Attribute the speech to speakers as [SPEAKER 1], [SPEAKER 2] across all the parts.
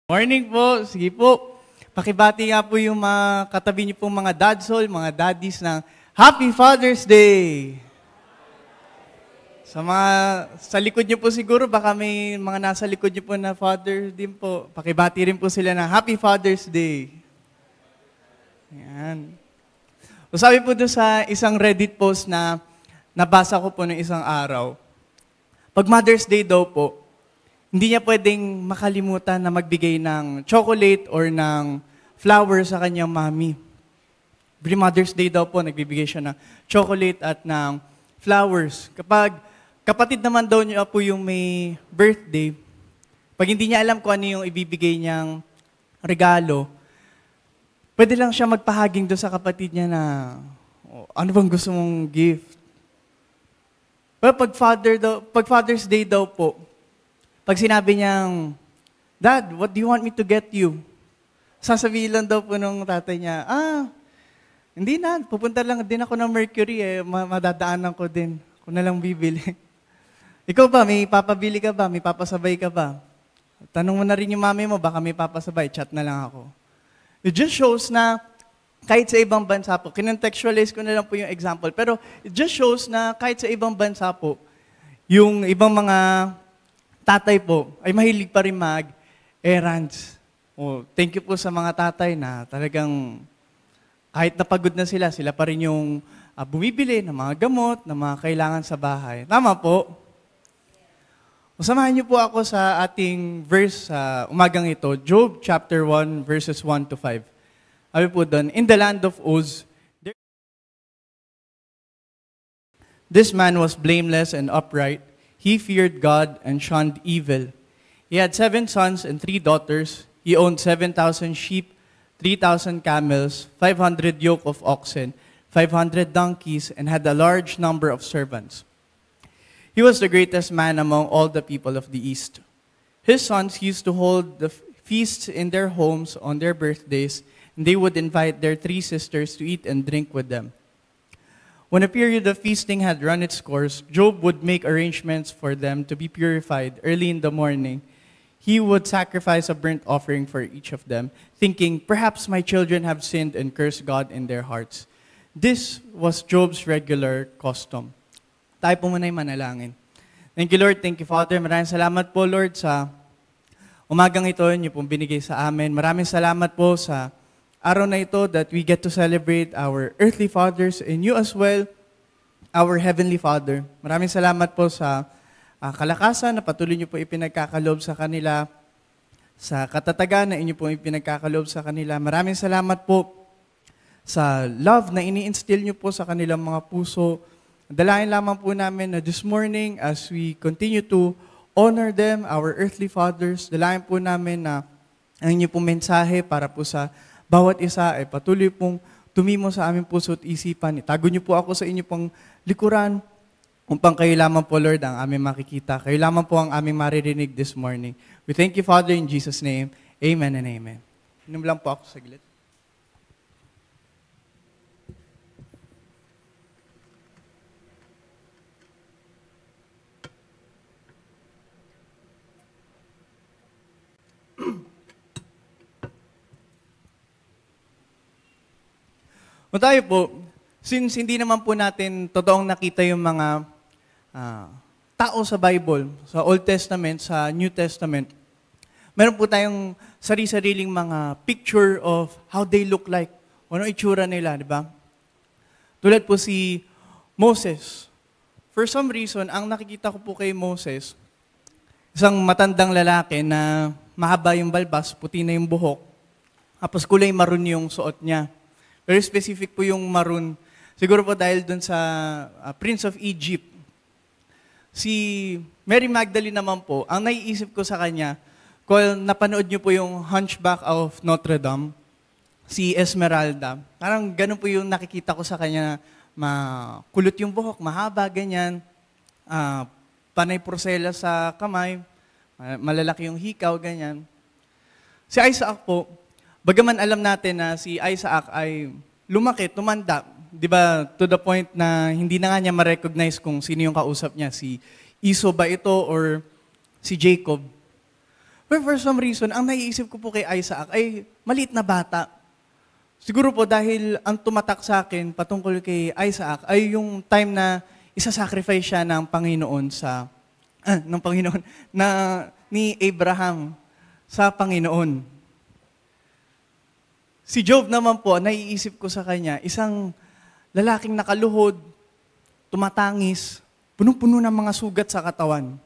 [SPEAKER 1] Morning po. Sige po. Pakibati nga po yung mga katabi niyo pong mga dadsol, mga daddies ng Happy Father's Day! Sa likod niyo po siguro, baka may mga nasa likod niyo po na father din po. Pakibati rin po sila ng Happy Father's Day. Ayan. So sabi po doon sa isang Reddit post na nabasa ko po ng isang araw, pag Mother's Day daw po, hindi niya pwedeng makalimutan na magbigay ng chocolate or ng flowers sa kanyang mami. Every Mother's Day daw po, nagbibigay siya ng chocolate at ng flowers. Kapag kapatid naman daw niya po yung may birthday, pag hindi niya alam kung ano yung ibibigay niyang regalo, pwede lang siya magpahaging doon sa kapatid niya na, ano bang gusto mong gift? Pero pag Father's Day daw po, pag sinabi niyang, Dad, what do you want me to get you? Sasabihin lang daw po nung tatay niya, hindi na, pupunta lang din ako ng Mercury madadaanan ko din. Ako na lang bibili. Ikaw ba, may papabili ka ba? May papasabay ka ba? Tanong mo na rin yung mami mo, baka may papasabay, chat na lang ako. It just shows na kahit sa ibang bansa po, kinontekstualize ko na lang po yung example, pero it just shows na kahit sa ibang bansa po, yung ibang mga tatay po ay mahilig pa rin mag-errands. Thank you po sa mga tatay na talagang kahit napagod na sila pa rin yung bumibili ng mga gamot, ng mga kailangan sa bahay. Tama po? Samahan niyo po ako sa ating verse sa umagang ito, Job chapter 1 verses 1 to 5. Sabi po doon, in the land of Uz, this man was blameless and upright. He feared God and shunned evil. He had 7 sons and 3 daughters. He owned 7,000 sheep, 3,000 camels, 500 yoke of oxen, 500 donkeys, and had a large number of servants. He was the greatest man among all the people of the East. His sons used to hold the feasts in their homes on their birthdays, and they would invite their 3 sisters to eat and drink with them. When a period of feasting had run its course, Job would make arrangements for them to be purified early in the morning. He would sacrifice a burnt offering for each of them, thinking, perhaps my children have sinned and cursed God in their hearts. This was Job's regular custom. Tayo po muna yung manalangin. Thank you, Lord. Thank you, Father. Maraming salamat po, Lord, sa umagang ito, niyo pong binigay sa amin. Maraming salamat po sa araw na ito that we get to celebrate our earthly fathers and you as well, our heavenly Father. Maraming salamat po sa kalakasan na patuloy niyo po ipinagkakaloob sa kanila, sa katatagan na inyo po ipinagkakaloob sa kanila. Maraming salamat po sa love na ini-instill niyo po sa kanilang mga puso. Dalayan lamang po namin na this morning as we continue to honor them, our earthly fathers, dalayan po namin na ang inyo pong mensahe para po sa bawat isa ay patuloy pong tumimo sa aming puso at isipan. Itago niyo po ako sa inyo pong likuran upang kayo lamang po, Lord, ang aming makikita. Kayo lamang po ang aming maririnig this morning. We thank you, Father, in Jesus' name. Amen and amen. Inom lang po ako saglit. Tayo po, since hindi naman po natin totoong nakita yung mga tao sa Bible, sa Old Testament, sa New Testament, meron po tayong sari-sariling mga picture of how they look like, ano itsura nila, di ba? Tulad po si Moses. For some reason, ang nakikita ko po kay Moses, isang matandang lalaki na mahaba yung balbas, puti na yung buhok, tapos kulay maroon yung suot niya. Very specific po yung maroon. Siguro po dahil dun sa Prince of Egypt. Si Mary Magdalene naman po, ang naiisip ko sa kanya, kung napanood niyo po yung Hunchback of Notre Dame, si Esmeralda, parang ganun po yung nakikita ko sa kanya, makulot yung buhok, mahaba, ganyan, panay prosela sa kamay, malalaki yung hikaw, ganyan. Si Isaac po, bagaman alam natin na si Isaac ay lumaki, tumanda, di ba, to the point na hindi na nga niya ma-recognize kung sino yung kausap niya, si Esau ba ito or si Jacob. But for some reason, ang naiisip ko po kay Isaac ay maliit na bata. Siguro po dahil ang tumatak sa akin patungkol kay Isaac ay yung time na isa-sacrifice siya ng Panginoon ng Panginoon ni Abraham sa Panginoon. Si Job naman po, naiisip ko sa kanya, isang lalaking nakaluhod, tumatangis, punong-puno ng mga sugat sa katawan.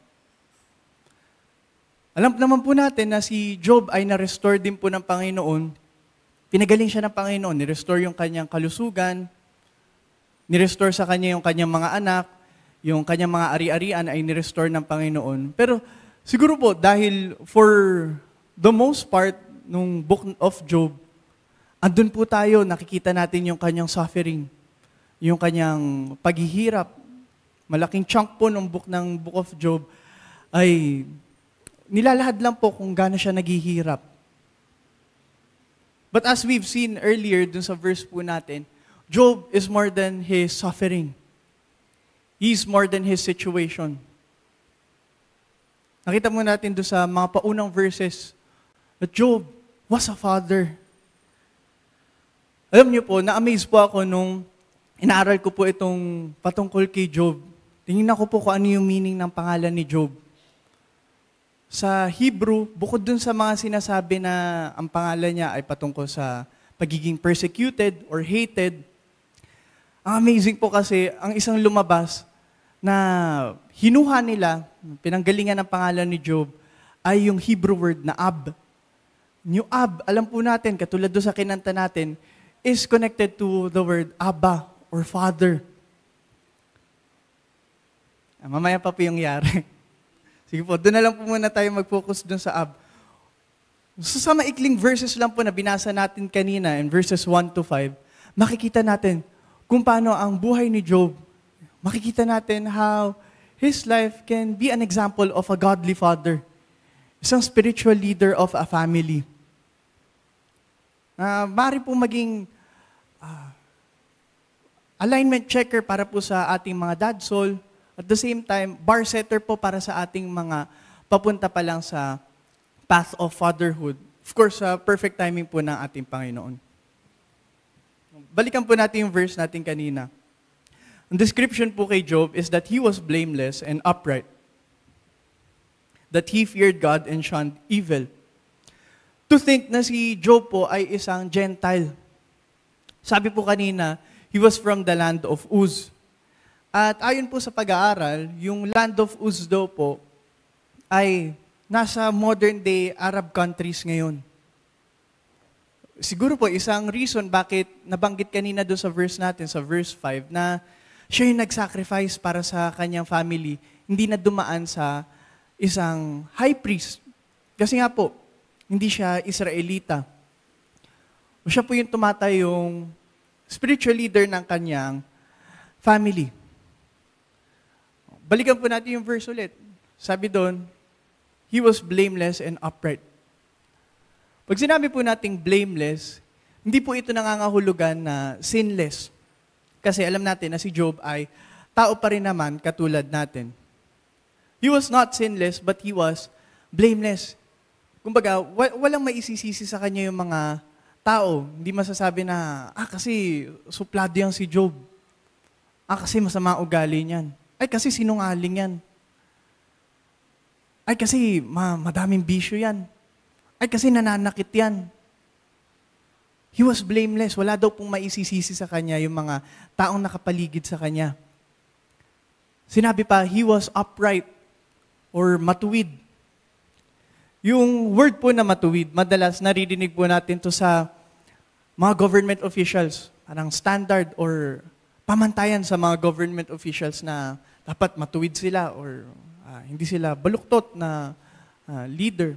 [SPEAKER 1] Alam naman po natin na si Job ay na-restore din po ng Panginoon. Pinagaling siya ng Panginoon, ni-restore yung kanyang kalusugan, ni-restore sa kanya yung kanyang mga anak, yung kanyang mga ari-arian ay ni-restore ng Panginoon. Pero siguro po, dahil for the most part, nung book of Job, andun po tayo, nakikita natin yung kanyang suffering, yung kanyang paghihirap. Malaking chunk po ng book of Job ay nilalahad lang po kung gaano siya naghihirap. But as we've seen earlier dun sa verse po natin, Job is more than his suffering. He's more than his situation. Nakita mo natin dun sa mga paunang verses that Job was a father. Alam niyo po, na-amaze po ako nung inaaral ko po itong patungkol kay Job. Tingnan ko po kung ano yung meaning ng pangalan ni Job. Sa Hebrew, bukod dun sa mga sinasabi na ang pangalan niya ay patungkol sa pagiging persecuted or hated, ang amazing po kasi, ang isang lumabas na hinuha nila, pinanggalingan ng pangalan ni Job, ay yung Hebrew word na Ab. Yung Ab, alam po natin, katulad doon sa kinanta natin, is connected to the word Abba or Father. Mamaya pa po yung yari. Sige po, doon na lang po muna tayo mag-focus doon sa Ab. So sa maikling verses lang po na binasa natin kanina, in verses 1 to 5, makikita natin kung paano ang buhay ni Job. Makikita natin how his life can be an example of a godly father. Isang spiritual leader of a family. Maaari po maging alignment checker para po sa ating mga dadsol. At the same time, bar setter po para sa ating mga papunta pa lang sa path of fatherhood. Of course, perfect timing po ng ating Panginoon. Balikan po natin yung verse natin kanina. Ang description po kay Job is that he was blameless and upright. That he feared God and shunned evil. To think na si Job po ay isang Gentile. Sabi po kanina, he was from the land of Uz. At ayon po sa pag-aaral, yung land of Uz daw po ay nasa modern day Arab countries ngayon. Siguro po isang reason bakit nabanggit kanina doon sa verse natin, sa verse 5, na siya yung nag-sacrifice para sa kanyang family, hindi na dumaan sa isang high priest. Kasi nga po, hindi siya Israelita. O siya po yung tumatayong spiritual leader ng kanyang family. Balikan po natin yung verse ulit. Sabi doon, he was blameless and upright. Pag sinabi po nating blameless, hindi po ito nangangahulugan na sinless. Kasi alam natin na si Job ay tao pa rin naman katulad natin. He was not sinless, but he was blameless. Kumbaga, walang maisisisi sa kanya yung mga tao. Hindi masasabi na, kasi suplado yan si Job. Kasi masama ugali niyan. Ay, kasi sinungaling yan. Ay, kasi madaming bisyo yan. Ay, kasi nananakit yan. He was blameless. Wala daw pong maisisisi sa kanya yung mga taong nakapaligid sa kanya. Sinabi pa, he was upright or matuwid. Yung word po na matuwid, madalas naririnig po natin to sa mga government officials. Parang standard or pamantayan sa mga government officials na dapat matuwid sila or hindi sila baluktot na leader.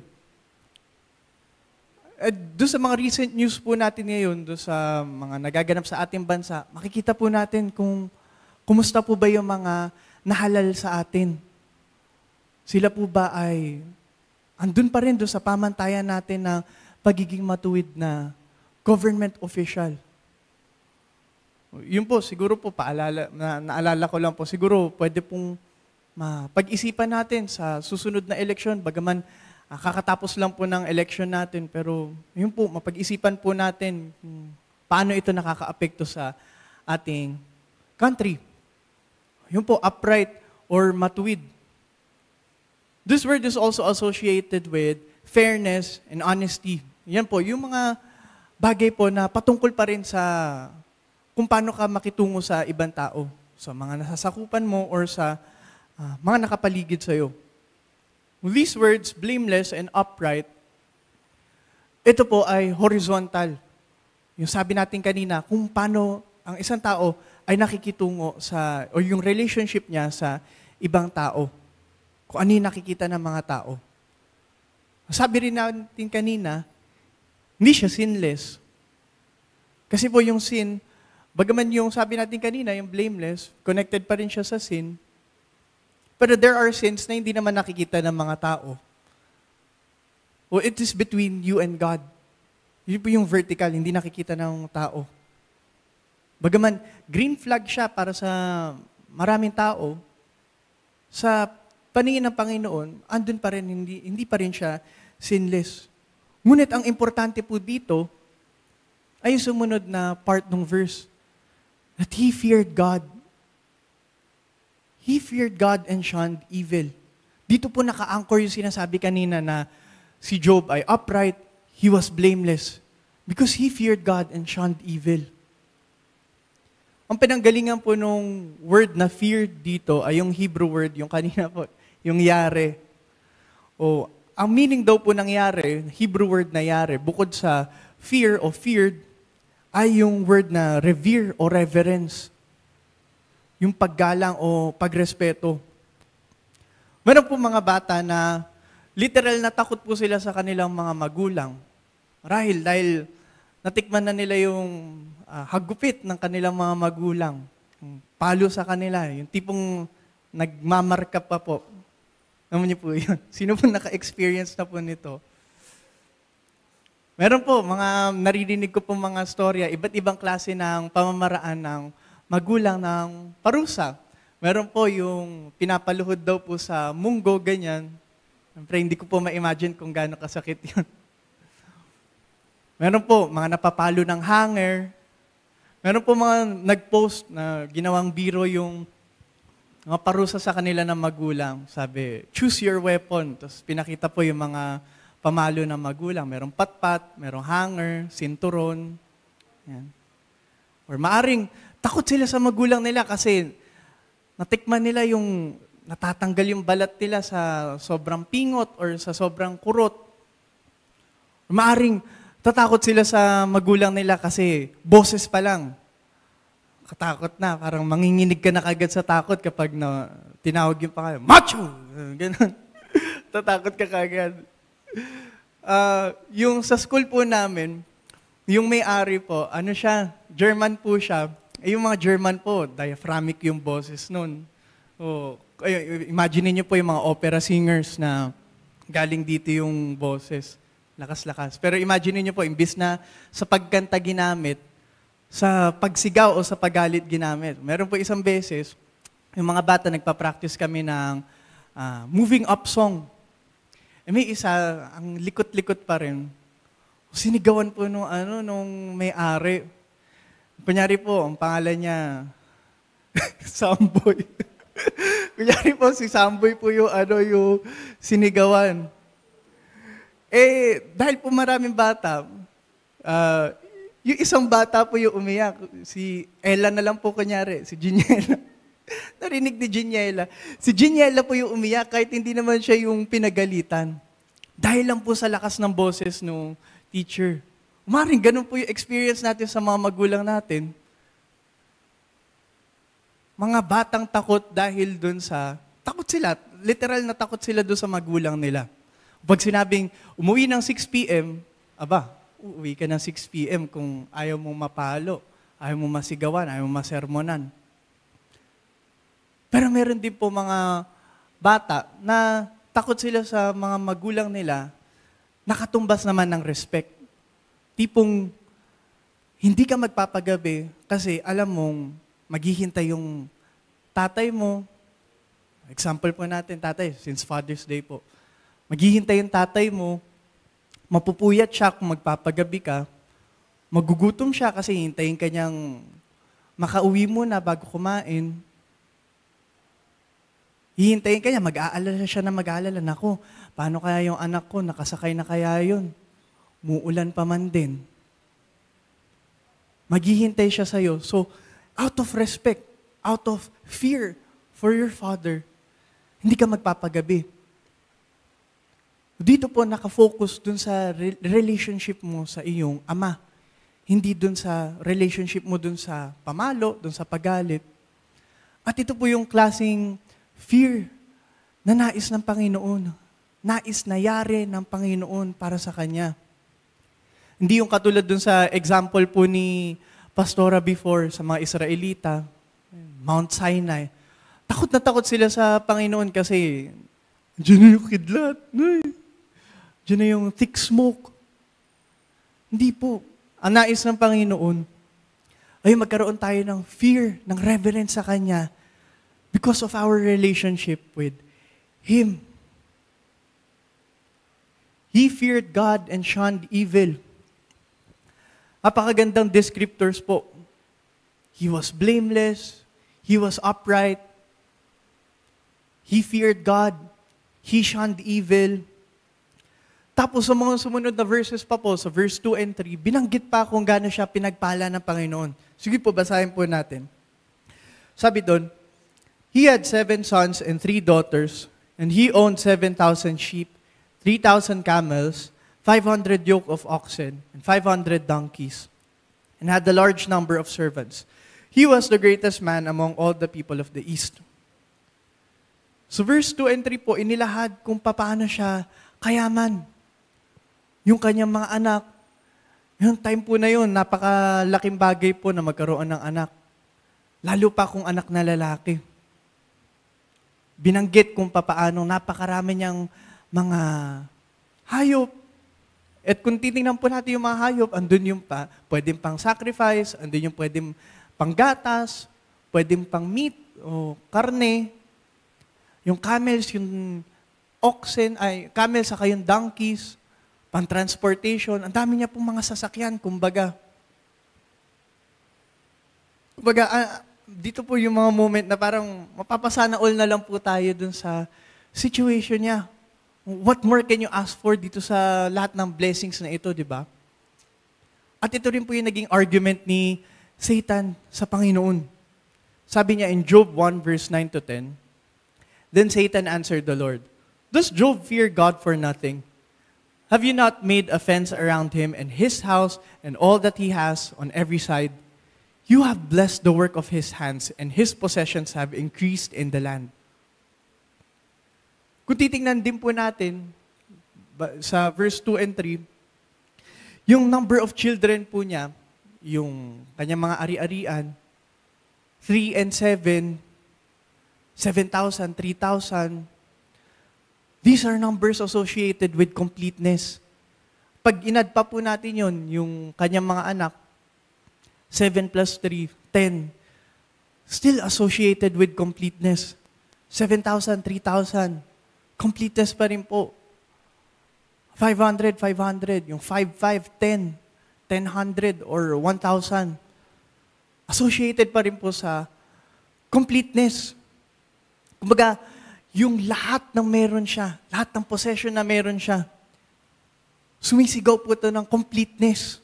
[SPEAKER 1] Doon sa mga recent news po natin ngayon, doon sa mga nagaganap sa ating bansa, makikita po natin kung kumusta po ba yung mga nahalal sa atin. Sila po ba ay andun pa rin doon sa pamantayan natin na pagiging matuwid na government official. Yun po, siguro po, naalala ko lang po, siguro pwede pong pag-isipan natin sa susunod na eleksyon, bagaman Kakatapos lang po ng election natin, pero yun po, mapag-isipan po natin kung paano ito nakaka-apekto sa ating country. Yun po, upright or matuwid. This word is also associated with fairness and honesty. Yan po, yung mga bagay po na patungkol pa rin sa kung paano ka makitungo sa ibang tao, sa mga nasasakupan mo or sa mga nakapaligid sa'yo. These words, blameless and upright, ito po ay horizontal. Yung sabi natin kanina, kung paano ang isang tao ay nakikitungo sa, o yung relationship niya sa ibang tao. Kung ano yung nakikita ng mga tao. Sabi rin natin kanina, hindi siya sinless. Kasi po yung sin, bagaman yung sabi natin kanina, yung blameless, connected pa rin siya sa sin. Pero there are sins na hindi naman nakikita ng mga tao. O it is between you and God. Yun po yung vertical, hindi nakikita ng tao. Bagaman, green flag siya para sa maraming tao, sa paningin ng Panginoon, andun pa rin, hindi pa rin siya sinless. Ngunit ang importante po dito, ay yung sumunod na part ng verse, that he feared God. He feared God and shunned evil. Dito po naka-anchor yung sinasabi kanina na si Job ay upright, he was blameless because he feared God and shunned evil. Ang pinanggalingan po nung word na feared dito ay yung Hebrew word, yung kanina po, yung yare. O, ang meaning daw po ng yare, Hebrew word na yare, bukod sa fear o feared, ay yung word na revere o reverence. Yung paggalang o pagrespeto. Meron po mga bata na literal na takot po sila sa kanilang mga magulang. Dahil natikman na nila yung hagupit ng kanilang mga magulang. Yung palo sa kanila. Yung tipong nagmamarka pa po. Naman niyo po yun. Sino po naka-experience na po nito? Meron po, mga naririnig ko po mga storya, iba't ibang klase ng pamamaraan ng magulang ng parusa. Meron po yung pinapaluhod daw po sa munggo, ganyan. Siyempre, hindi ko po ma-imagine kung gaano kasakit yun. Meron po, mga napapalo ng hanger. Meron po mga nag-post na ginawang biro yung mga parusa sa kanila ng magulang. Sabi, choose your weapon. Tapos pinakita po yung mga pamalo ng magulang. Merong patpat, merong hanger, sinturon. Yan. Or maaring, takot sila sa magulang nila kasi natikman nila yung natatanggal yung balat nila sa sobrang pingot or sa sobrang kurot. Maaring tatakot sila sa magulang nila kasi boses pa lang. Katakot na, parang manginginig ka na kagad sa takot kapag tinawag yung pangalan, macho! Ganun. Tatakot ka kagad. Yung sa school po namin, yung may-ari po, German po siya. Yung mga German po, diaphragmic yung boses nun. Imagine niyo po yung mga opera singers na galing dito yung boses. Lakas-lakas. Pero imagine niyo po, imbis na sa pagkanta ginamit, sa pagsigaw o sa paggalit ginamit. Meron po isang beses, yung mga bata nagpa-practice kami ng moving up song. May isa, ang likot-likot pa rin. Sinigawan po nung may-ari. Kunyari po, ang pangalan niya, Samboy. Kunyari po, si Samboy po yung sinigawan. Dahil po maraming bata, yung isang bata po yung umiyak. Si Ella na lang po kunyari, si Giniela. Narinig ni Giniela. Si Giniela po yung umiyak kahit hindi naman siya yung pinagalitan. Dahil lang po sa lakas ng boses ng teacher. Umaring, ganun po yung experience natin sa mga magulang natin. Mga batang takot dahil dun sa, takot sila, literal na takot sila dun sa magulang nila. Pag sinabing, umuwi ng 6 p.m., uuwi ka ng 6 p.m. kung ayaw mong mapalo, ayaw mong masigawan, ayaw mong masermonan. Pero meron din po mga bata na takot sila sa mga magulang nila, nakatumbas naman ng respect. Tipong, hindi ka magpapagabi kasi alam mong maghihintay yung tatay mo. Example po natin, tatay, since Father's Day po. Maghihintay yung tatay mo, mapupuyat siya kung magpapagabi ka, magugutom siya kasi hintayin ka niyang makauwi muna bago kumain. Hihintayin ka niya, mag-aalala siya na mag-aalala. Naku, paano kaya yung anak ko, nakasakay na kaya yun? Muulan pa man din. Maghihintay siya sa'yo. So, out of respect, out of fear for your father, hindi ka magpapagabi. Dito po nakafocus dun sa relationship mo sa iyong ama. Hindi dun sa relationship mo dun sa pamalo, dun sa paggalit. At ito po yung klaseng fear na nais ng Panginoon. Nais na yari ng Panginoon para sa Kanya. Hindi yung katulad dun sa example po ni Pastora before sa mga Israelita, Mount Sinai. Takot na takot sila sa Panginoon kasi diyan na yung kidlat. Diyan na yung thick smoke. Hindi po. Ang nais ng Panginoon ay magkaroon tayo ng fear, ng reverence sa Kanya because of our relationship with Him. He feared God and shunned evil. Napakagandang descriptors po. He was blameless. He was upright. He feared God. He shunned evil. Tapos sa mga sumunod na verses pa po, sa verse 2 and 3, binanggit pa kung gaano siya pinagpala ng Panginoon. Sige po, basahin po natin. Sabi doon, he had 7 sons and 3 daughters, and he owned 7,000 sheep, 3,000 camels, 500 yoke of oxen, and 500 donkeys, and had a large number of servants. He was the greatest man among all the people of the East. So verse 2 and 3 po, inilahad kung paano siya kayaman. Yung kanyang mga anak, yung time po na yun, napakalaking bagay po na magkaroon ng anak. Lalo pa kung anak na lalaki. Binanggit kung papaano napakarami niyang mga hayop. At kung titingnan po natin yung mga hayop, andun yung pwedeng pang sacrifice, andun yung pwedeng pang gatas, pwedeng pang meat o karne. Yung camels, yung oxen, camels saka yung donkeys, pang-transportation, ang dami niya pong mga sasakyan, kumbaga. Dito po yung mga moment na parang mapapasana all na lang po tayo dun sa situation niya. What more can you ask for dito sa lahat ng blessings na ito, di ba? At ito rin po yung naging argument ni Satan sa Panginoon. Sabi niya in Job 1 verse 9 to 10, then Satan answered the Lord, does Job fear God for nothing? Have you not made a fence around him and his house and all that he has on every side? You have blessed the work of his hands, and his possessions have increased in the land. Kung titingnan din po natin sa verse 2 and 3, yung number of children po niya, yung kanyang mga ari-arian, 3 and 7, 7,000, 3,000, these are numbers associated with completeness. Pag inad pa po natin yun, yung kanyang mga anak, 7 plus 3, 10, still associated with completeness. 7,000, 3,000, completeness pa rin po. 500, 500, yung 5, 5, 10, 1,000 or 1,000, associated pa rin po sa completeness. Kumbaga, yung lahat ng meron siya, lahat ng possession na meron siya, sumisigaw po ito ng completeness.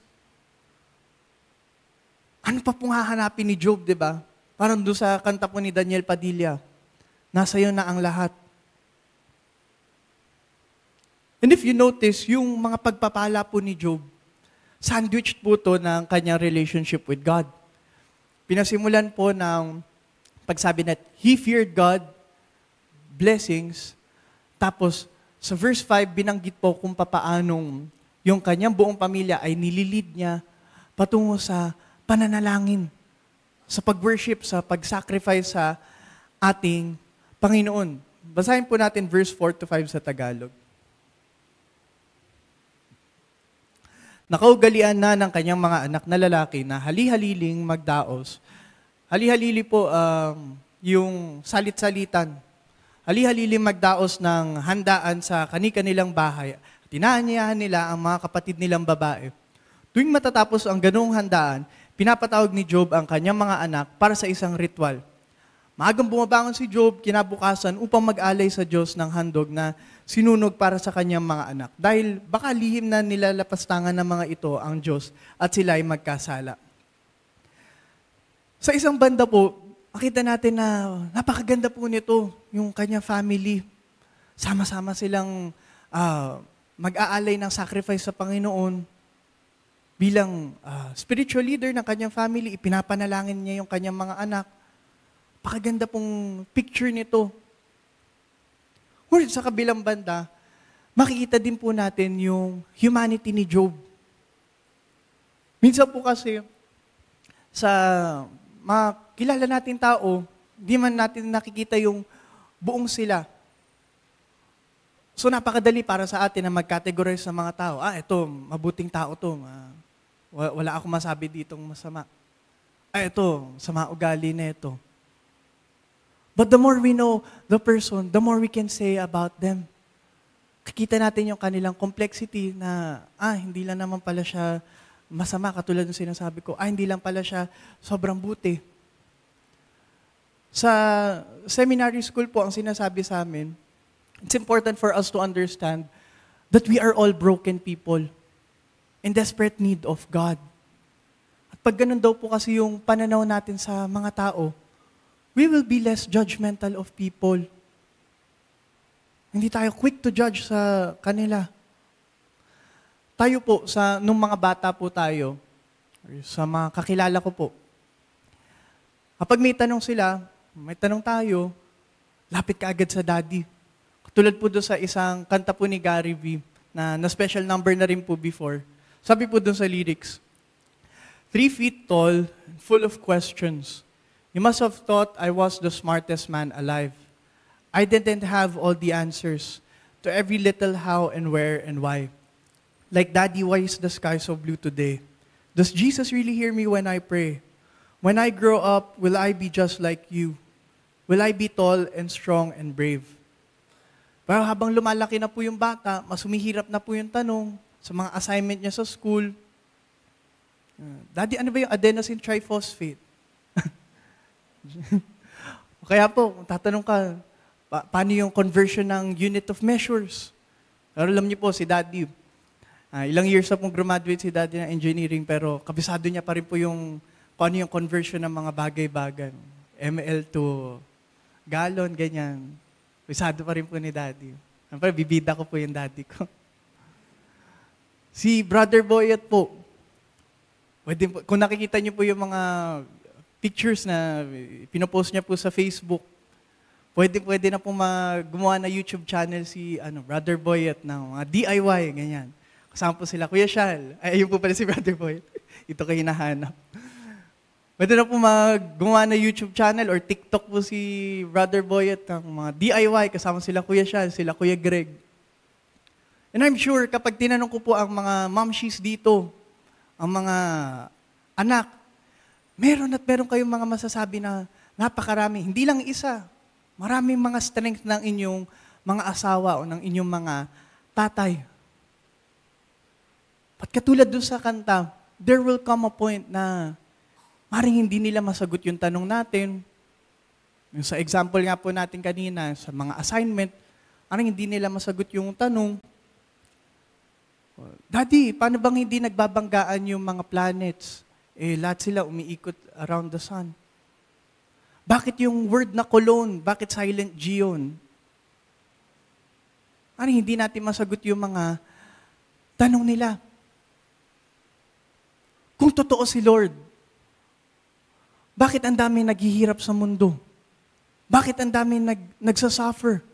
[SPEAKER 1] Ano pa pong hahanapin ni Job, di ba? Parang doon sa kanta po ni Daniel Padilla, nasa iyo na ang lahat. And if you notice, yung mga pagpapala po ni Job, sandwiched po ito ng kanyang relationship with God. Pinasimulan po ng pagsabi na, he feared God, blessings. Tapos, sa verse 5, binanggit po kung papaanong yung kanyang buong pamilya ay nililid niya patungo sa pananalangin, sa pag-worship, sa pag-sacrifice sa ating Panginoon. Basahin po natin verse 4 to 5 sa Tagalog. Nakaugalian na ng kanyang mga anak na lalaki na hali-haliling magdaos. Hali-halili po yung salit-salitan. hali-halilim magdaos ng handaan sa kani-kanilang bahay. Tinaanyayahan nila ang mga kapatid nilang babae. Tuwing matatapos ang ganoong handaan, pinapatawag ni Job ang kanyang mga anak para sa isang ritual. Maagang bumabangon si Job kinabukasan upang mag-alay sa Diyos ng handog na sinunog para sa kanyang mga anak. Dahil baka lihim na nilalapastangan ng mga ito ang Diyos at sila ay magkasala. Sa isang banda po, makita natin na napakaganda po nito, yung kanyang family. Sama-sama silang mag-aalay ng sacrifice sa Panginoon. Bilang spiritual leader ng kanyang family, ipinapanalangin niya yung kanyang mga anak. Pakaganda pong picture nito. Ngunit sa kabilang banda, makikita din po natin yung humanity ni Job. Minsan po kasi, sa mga kilala natin tao, di man natin nakikita yung buong sila. So napakadali para sa atin na mag-categorize sa mga tao. Ito, mabuting tao to. Wala akong masabi ditong masama. Ito, sama ugali na ito. But the more we know the person, the more we can say about them. Kikita natin yung kanilang complexity na, hindi lang naman pala siya masama, katulad ng sinasabi ko, hindi lang pala siya sobrang buti. Sa seminary school po, ang sinasabi sa amin, it's important for us to understand that we are all broken people in desperate need of God. At pag ganun daw po kasi yung pananaw natin sa mga tao, we will be less judgmental of people. Hindi tayo quick to judge sa kanila. Tayo po, nung mga bata po tayo, sa mga kakilala ko po, kapag may tanong sila, may tanong tayo, lapit ka agad sa daddy. Katulad po doon sa isang kanta po ni Gary V, na special number na rin po before. Sabi po doon sa lyrics, 3 feet tall, full of questions. You must have thought I was the smartest man alive. I didn't have all the answers to every little how and where and why. Like, Daddy, why is the sky so blue today? Does Jesus really hear me when I pray? When I grow up, will I be just like you? Will I be tall and strong and brave? Pero habang lumalaki na po yung bata, mas humihirap na po yung tanong sa mga assignment niya sa school. Daddy, ano ba yung adenosine triphosphate? Kaya po, tatanong ka, paano yung conversion ng unit of measures? Pero alam niyo po, si Daddy, ilang years na pong graduate si Daddy ng engineering, pero kabisado niya pa rin po yung paano yung conversion ng mga bagay-bagay. ml to gallon, ganyan. Kabisado pa rin po ni Daddy. Siyempre, bibida ko po yung Daddy ko. Si Brother Boyet po, kung nakikita niyo po yung mga pictures na pinopost niya po sa Facebook, pwede na po gumawa na YouTube channel si Brother Boyet ng mga DIY, ganyan. Kasama po sila, Kuya Shal. Ayun po pala si Brother Boyet. Ito kayo hinahanap. Pwede na po gumawa na YouTube channel or TikTok po si Brother Boyet ng mga DIY, kasama sila Kuya Shal, sila Kuya Greg. And I'm sure kapag tinanong ko po ang mga momshies dito, ang mga anak, meron kayong mga masasabi na napakarami. Hindi lang isa. Maraming mga strength ng inyong mga asawa o ng inyong mga tatay. At katulad doon sa kanta, there will come a point na maring hindi nila masagot yung tanong natin. Yung sa example nga po natin kanina, sa mga assignment, maring hindi nila masagot yung tanong, Daddy, paano bang hindi nagbabanggaan yung mga planets? Lahat sila umiikot around the sun. Bakit yung word na cologne? Bakit silent G yun? Hindi natin masagot yung mga tanong nila. Kung totoo si Lord, bakit ang dami naghihirap sa mundo? Bakit ang dami nagsasuffer?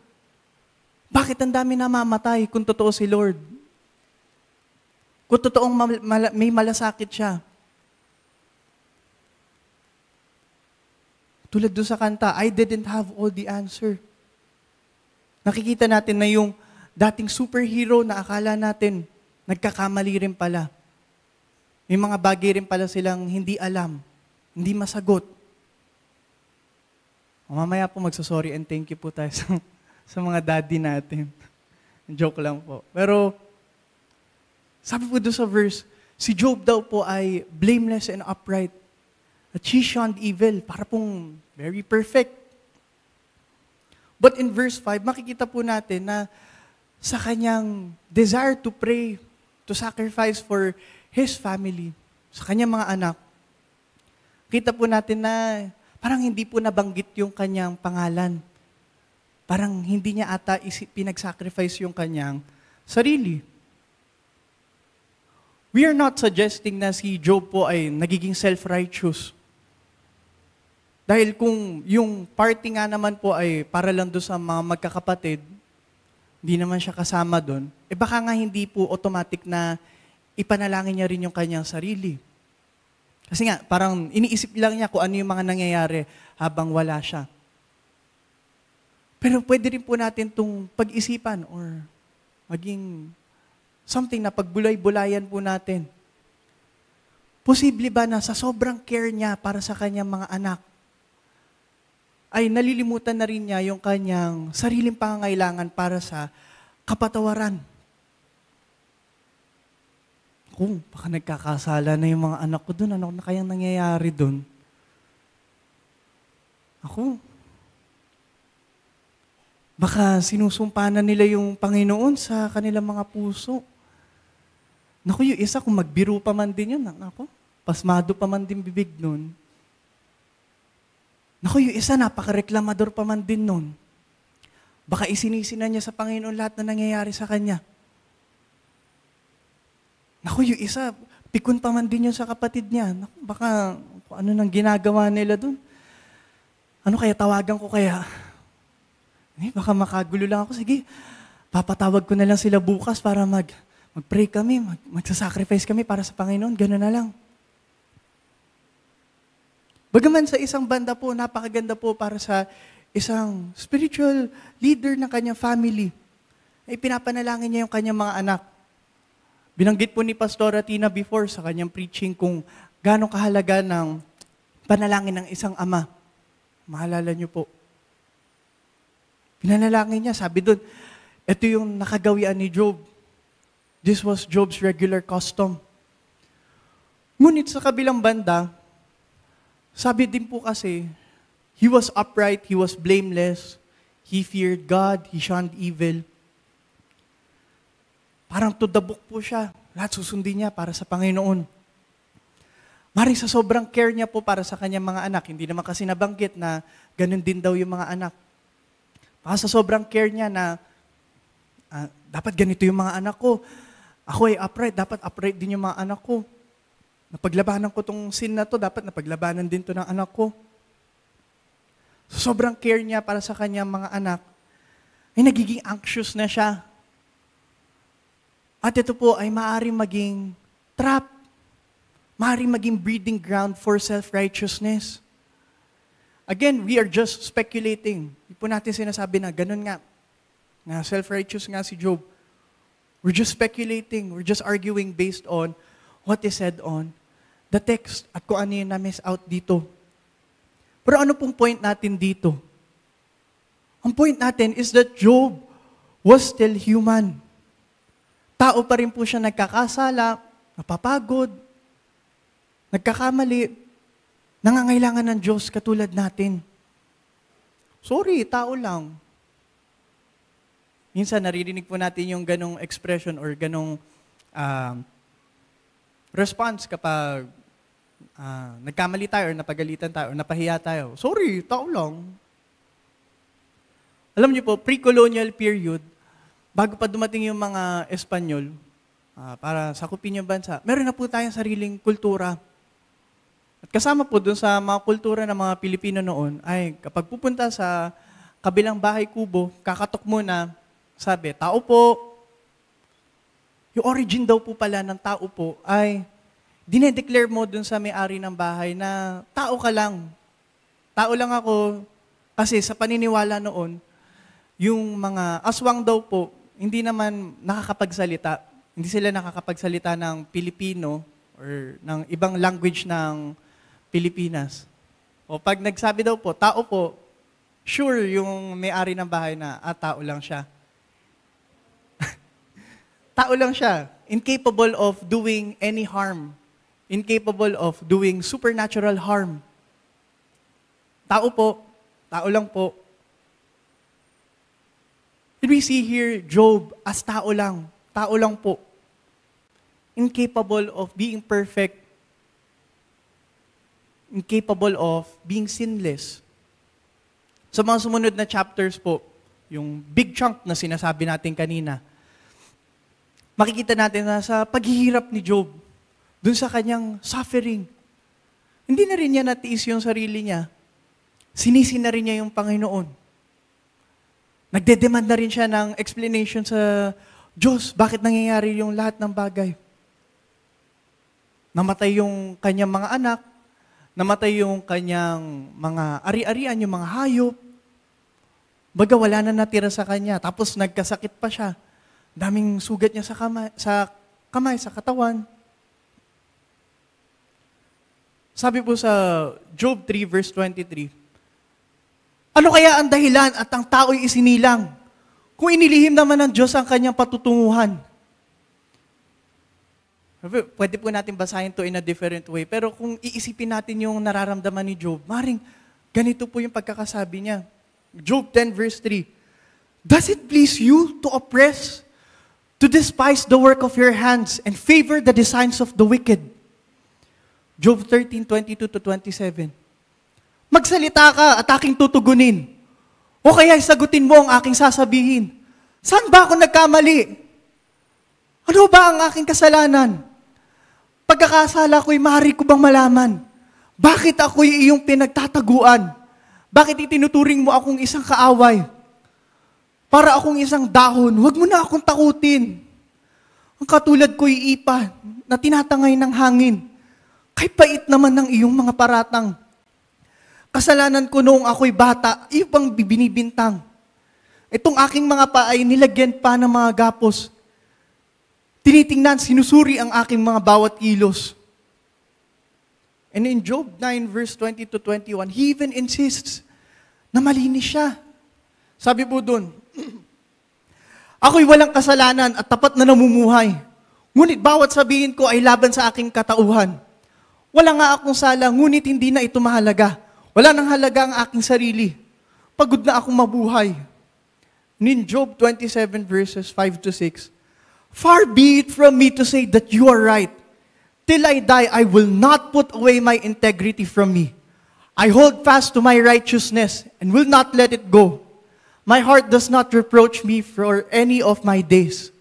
[SPEAKER 1] Bakit ang dami namamatay kung totoo si Lord? Kung totoong may malasakit siya. Tulad doon sa kanta, I didn't have all the answer. Nakikita natin na yung dating superhero na akala natin, nagkakamali rin pala. May mga bagay rin pala silang hindi alam, hindi masagot. Mamaya po magsasorry and thank you po tayo sa sa mga daddy natin. Joke lang po. Pero, sabi po doon sa verse, si Job daw po ay blameless and upright. At he shunned evil. Para pong very perfect. But in verse 5, makikita po natin na sa kanyang desire to pray, to sacrifice for his family, sa kanyang mga anak, kita po natin na parang hindi po nabanggit yung kanyang pangalan. Parang hindi niya ata pinag-sacrifice yung kanyang sarili. We are not suggesting na si Job po ay nagiging self-righteous. Dahil kung yung party nga naman po ay para lang doon sa mga magkakapatid, hindi naman siya kasama doon, baka nga hindi po automatic na ipanalangin niya rin yung kanyang sarili. Kasi nga, parang iniisip lang niya kung ano yung mga nangyayari habang wala siya. Pero pwede rin po natin itong pag-isipan or maging something na pagbulay-bulayan po natin. Posible ba na sa sobrang care niya para sa kanyang mga anak, ay nalilimutan na rin niya yung kanyang sariling pangangailangan para sa kapatawaran? Kung baka nagkakasala na yung mga anak ko doon, ano na kayang nangyayari doon? Baka sinusumpa na nila yung Panginoon sa kanilang mga puso. Naku, yung isa kung magbiro pa man din yun, pasmado pa man din bibig nun. Naku, yung isa napakareklamador pa man din nun. Baka isinisinan niya sa Panginoon lahat na nangyayari sa kanya. Naku, yung isa, pikon pa man din yun sa kapatid niya. Naku, baka kung ano nang ginagawa nila dun. Ano kaya, tawagan ko kaya? Baka makagulo lang ako. Sige, papatawag ko na lang sila bukas para mag-pray kami, magsasacrifice kami para sa Panginoon. Gano'n na lang. Bagaman sa isang banda po, napakaganda po para sa isang spiritual leader ng kanyang family. Ay pinapanalangin niya yung kanyang mga anak. Binanggit po ni Pastora Tina before sa kanyang preaching kung gaano kahalaga ng panalangin ng isang ama. Maalala niyo po. Pinanalangin niya, sabi doon, ito yung nakagawian ni Job. This was Job's regular custom. Ngunit sa kabilang banda, sabi din po kasi, he was upright, he was blameless, he feared God, he shunned evil. Parang to the book po siya. Lahat susundin niya para sa Panginoon. Maring sa sobrang care niya po para sa kanyang mga anak, hindi naman kasi nabanggit na ganun din daw yung mga anak. Baka sa sobrang care niya na dapat ganito yung mga anak ko. Ako ay upright, dapat upright din yung mga anak ko. Napaglabanan ko tong sin na to, dapat napaglabanan din to ng anak ko. So, sobrang care niya para sa kanyang mga anak, ay nagiging anxious na siya. At ito po ay maaaring maging trap, maaaring maging breeding ground for self-righteousness. Again, we are just speculating. Hindi po natin sinasabi na ganun nga, na self-righteous nga si Job. We're just speculating, we're just arguing based on what is said on the text at kung ano yung na-miss out dito. Pero ano pong point natin dito? Ang point natin is that Job was still human. Tao pa rin po siya nagkakasala, napapagod, nagkakamali, nangangailangan ng Diyos katulad natin. Sorry, tao lang. Minsan naririnig po natin yung ganong expression or ganong response kapag nagkamali tayo or napagalitan tayo or napahiya tayo. Sorry, tao lang. Alam niyo po, pre-colonial period, bago pa dumating yung mga Espanyol, para sakupin yung bansa, meron na po tayong sariling kultura. At kasama po dun sa mga kultura ng mga Pilipino noon, ay kapag pupunta sa kabilang bahay kubo, kakatok muna, sabi, tao po. Yung origin daw po pala ng tao po ay dinedeclare mo dun sa may-ari ng bahay na tao ka lang. Tao lang ako kasi sa paniniwala noon, yung mga aswang daw po, hindi naman nakakapagsalita. Hindi sila nakakapagsalita ng Pilipino or ng ibang language ng Pilipinas. O pag nagsabi daw po, tao po, Sure, yung may-ari ng bahay na, tao lang siya. Tao lang siya. Incapable of doing any harm. Incapable of doing supernatural harm. Tao po. Tao lang po. Did we see here Job as tao lang? Tao lang po. Incapable of being perfect. Incapable of being sinless. Sa mga sumunod na chapters po, yung big chunk na sinasabi natin kanina, makikita natin na sa paghihirap ni Job, dun sa kanyang suffering, hindi na rin niya natiis yung sarili niya. Sinisi na rin niya yung Panginoon. Nagdedemand na rin siya ng explanation sa Diyos, bakit nangyayari yung lahat ng bagay. Namatay yung kanyang mga anak, namatay yung kanyang mga ari-arian, yung mga hayop. Baga wala na natira sa kanya. Tapos nagkasakit pa siya. Daming sugat niya sa kamay, sa katawan. Sabi po sa Job 3 verse 23, ano kaya ang dahilan at ang tao'y isinilang? Kung inilihim naman ng Diyos ang kanyang patutunguhan. Pwede po natin basahin to in a different way. Pero kung iisipin natin yung nararamdaman ni Job, maring ganito po yung pagkakasabi niya. Job 10 verse 3, does it please you to oppress, to despise the work of your hands, and favor the designs of the wicked? Job 13:22-27. Magsalita ka at aking tutugunin. O kaya sagutin mo ang aking sasabihin. Saan ba ako nagkamali? Ano ba ang aking kasalanan? Pagkakasala ko'y maaari ko bang malaman? Bakit ako'y iyong pinagtataguan? Bakit itinuturing mo akong isang kaaway? Para akong isang dahon, huwag mo na akong takutin. Ang katulad ko'y ipa na tinatangay ng hangin. Kay pait naman ng iyong mga paratang. Kasalanan ko noong ako'y bata, iyo pang binibintang. Itong aking mga paa ay nilagyan pa ng mga gapos. Tinitingnan, sinusuri ang aking mga bawat kilos. And in Job 9 verse 20-21, he even insists na malinis siya. Sabi po dun, ako'y walang kasalanan at tapat na namumuhay. Ngunit bawat sabihin ko ay laban sa aking katauhan. Wala nga akong sala, ngunit hindi na ito mahalaga. Wala nang halaga ang aking sarili. Pagod na akong mabuhay. And in Job 27 verses 5-6, far be it from me to say that you are right. Till I die, I will not put away my integrity from me. I hold fast to my righteousness and will not let it go. My heart does not reproach me for any of my days.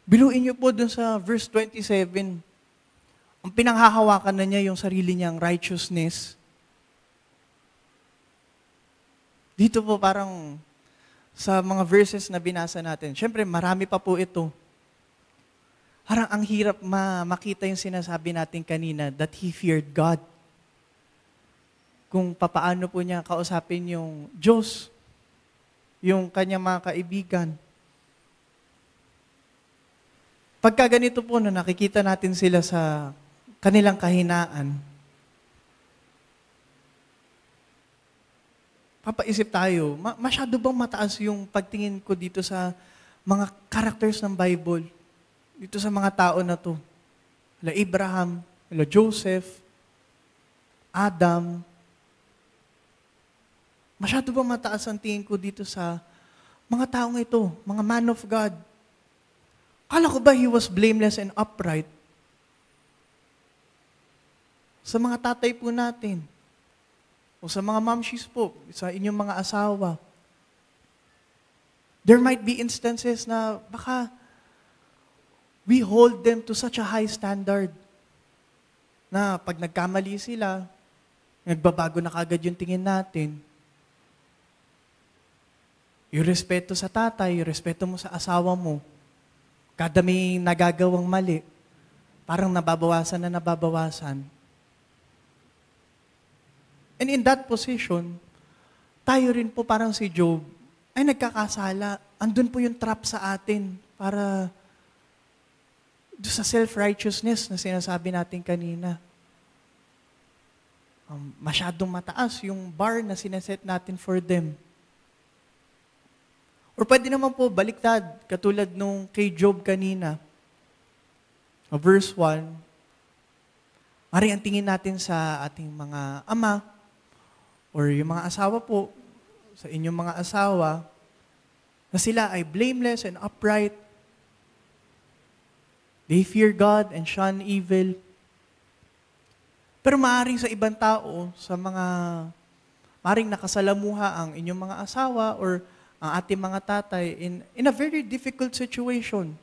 [SPEAKER 1] Biluin niyo po dun sa verse 27, ang pinanghahawakan na niya yung sarili niyang righteousness. Dito po parang sa mga verses na binasa natin, syempre marami pa po ito. Parang ang hirap makita yung sinasabi natin kanina that he feared God. Kung papaano po niya kausapin yung Diyos, yung kanyang mga kaibigan. Pagka ganito po na nakikita natin sila sa kanilang kahinaan, papaisip tayo, masyado bang mataas yung pagtingin ko dito sa mga characters ng Bible? Dito sa mga tao na to. Ila Abraham, ila Joseph, Adam. Masyado ba mataas ang tingin ko dito sa mga taong ito, mga man of God? Kala ko ba he was blameless and upright? Sa mga tatay po natin, o sa mga mamshis po, sa inyong mga asawa, there might be instances na baka we hold them to such a high standard na pag nagkamali sila, nagbabago na kagad yung tingin natin. Yung respeto sa tatay, yung respeto mo sa asawa mo, kada may nagagawang mali, parang nababawasan na nababawasan. And in that position, tayo rin po parang si Job, ay nagkakasala. Andun po yung trap sa atin para doon sa self-righteousness na sinasabi natin kanina. masyadong mataas yung bar na sineset natin for them. Or pwede naman po baliktad, katulad nung kay Job kanina. Verse 1, maring ang tingin natin sa ating mga ama, or yung mga asawa po, sa inyong mga asawa, na sila ay blameless and upright. They fear God and shun evil. Pero maaring sa ibang tao, maaring nakasalamuha ang inyong mga asawa or ang ating mga tatay in a very difficult situation.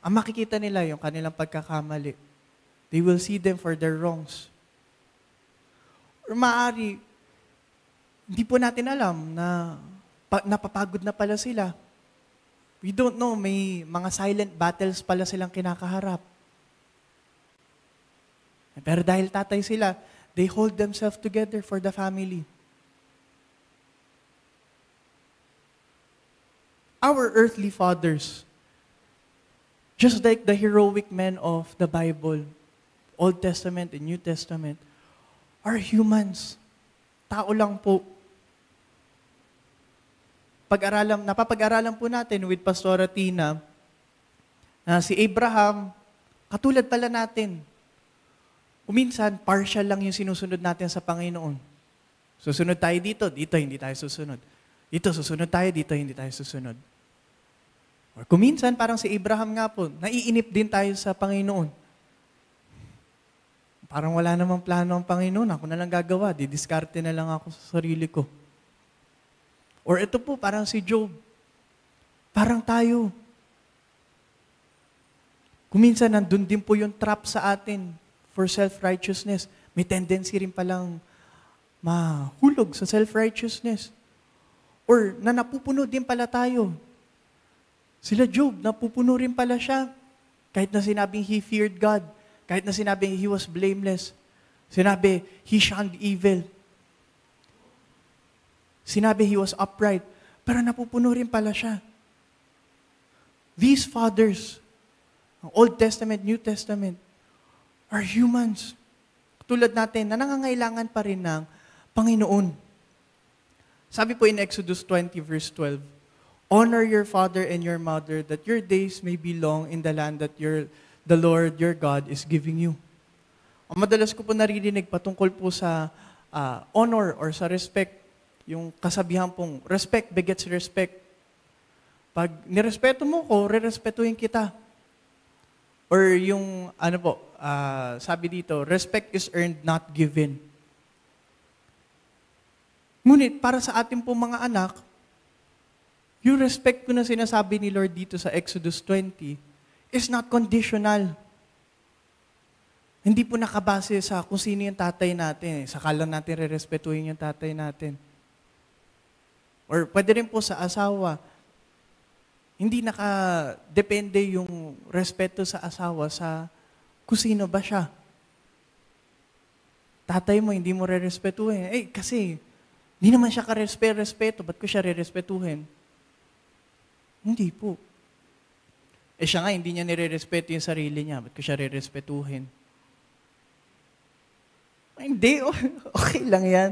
[SPEAKER 1] Ang makikita nila yung kanilang pagkakamali. They will see them for their wrongs. Or maaari, hindi po natin alam na napapagod na pala sila. We don't know, may mga silent battles pala silang kinakaharap. Pero dahil tatay sila, they hold themselves together for the family. Our earthly fathers, just like the heroic men of the Bible, Old Testament and New Testament, are humans. Tao lang po. Napapag-aralan po natin with Pastora Tina na si Abraham, katulad pala natin. Kuminsan, partial lang yung sinusunod natin sa Panginoon. Susunod tayo dito hindi tayo susunod. Dito, susunod tayo, dito, hindi tayo susunod. Or kuminsan, parang si Abraham nga po, naiinip din tayo sa Panginoon. Parang wala namang plano ang Panginoon, ako na lang gagawa, didiskarte na lang ako sa sarili ko. Or ito po, parang si Job. Parang tayo. Kuminsan, nandun din po yung trap sa atin for self-righteousness. May tendency rin palang mahulog sa self-righteousness. Or na napupuno din pala tayo. Sila Job, napupuno rin pala siya. Kahit na sinabing he feared God, kahit na sinabing he was blameless, sinabi he shunned evil, sinabi he was upright, pero napupuno rin pala siya. These fathers, Old Testament, New Testament, are humans. Tulad natin, na nangangailangan pa rin ng Panginoon. Sabi po in Exodus 20 verse 12, honor your father and your mother that your days may be long in the land that the Lord your God is giving you. Ang madalas ko po naririnig patungkol po sa honor or sa respect, yung kasabihan pong respect begets respect. Pag nirespeto mo ko, rerespetuhin kita. Or yung, sabi dito, respect is earned, not given. Ngunit, para sa ating po mga anak, yung respect ko na sinasabi ni Lord dito sa Exodus 20 is not conditional. Hindi po nakabase sa kung sino yung tatay natin. Saka lang natin re-respetuhin yung tatay natin. Or pwede rin po sa asawa. Hindi nakadepende yung respeto sa asawa sa kung sino ba siya. Tatay mo, hindi mo re-respetuhin. Kasi, hindi naman siya ka-respeto, ba't ko siya re-respetuhin? Hindi po. Siya nga, hindi niya nire-respeto yung sarili niya. Ba't ko siya re-respetuhin? Hindi, okay lang yan.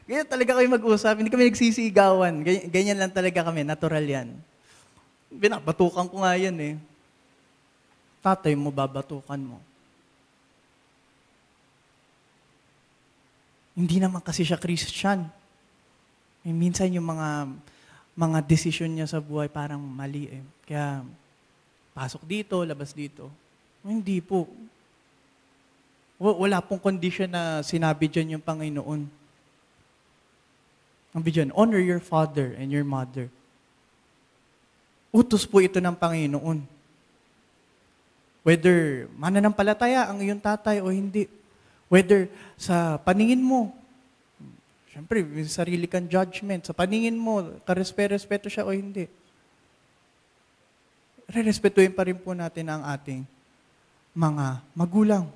[SPEAKER 1] Ganyan talaga kami mag-usap. Hindi kami nagsisigawan. Ganyan lang talaga kami. Natural yan. Binabatukan ko nga yan eh. Tatay mo, babatukan mo. Hindi naman kasi siya Christian. Minsan yung mga desisyon niya sa buhay parang mali eh. Kaya, pasok dito, labas dito. Hindi po. Wala pong condition na sinabi dyan yung Panginoon. Ang dyan, honor your father and your mother. Utos po ito ng Panginoon. Whether mananampalataya ang iyong tatay o hindi. Whether sa paningin mo, siyempre, may sarili kang judgment. Sa paningin mo, karespeto siya o hindi. Re-respetuhin pa rin po natin ang ating mga magulang.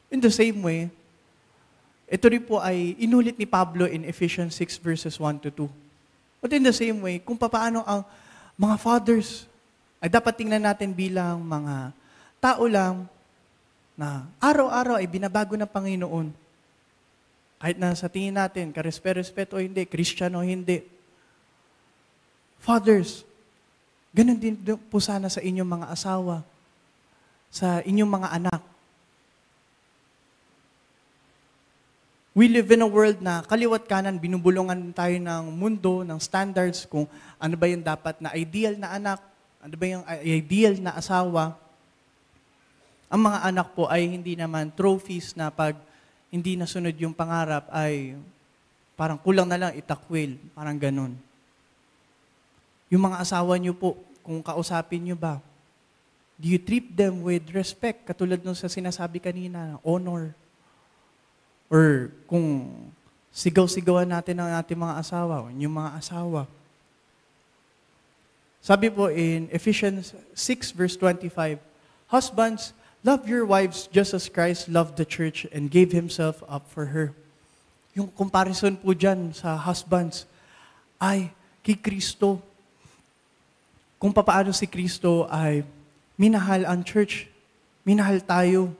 [SPEAKER 1] In the same way, ito rin po ay inulit ni Pablo in Ephesians 6 verses 1 to 2. But in the same way, kung paano ang mga fathers ay dapat tingnan natin bilang mga tao lang na araw-araw ay binabago ng Panginoon. Kahit na sa tingin natin, karespeto o hindi, Christian o hindi. Fathers, ganun din po sana sa inyong mga asawa, sa inyong mga anak. We live in a world na kaliwat kanan, binubulungan tayo ng mundo, ng standards, kung ano ba yung dapat na ideal na anak, ano ba yung ideal na asawa. Ang mga anak po ay hindi naman trophies na pag hindi nasunod yung pangarap ay parang kulang na lang itakwil, parang ganun. Yung mga asawa nyo po, kung kausapin nyo ba, do you treat them with respect? Katulad nung sa sinasabi kanina, honor. Or kung sigaw-sigawan natin ang ating mga asawa, yung mga asawa. Sabi po in Ephesians 6 verse 25, Husbands, love your wives just as Christ loved the church and gave Himself up for her. Yung comparison po dyan sa husbands ay kay Kristo. Kung papaano si Kristo ay minahal ang church, minahal tayo.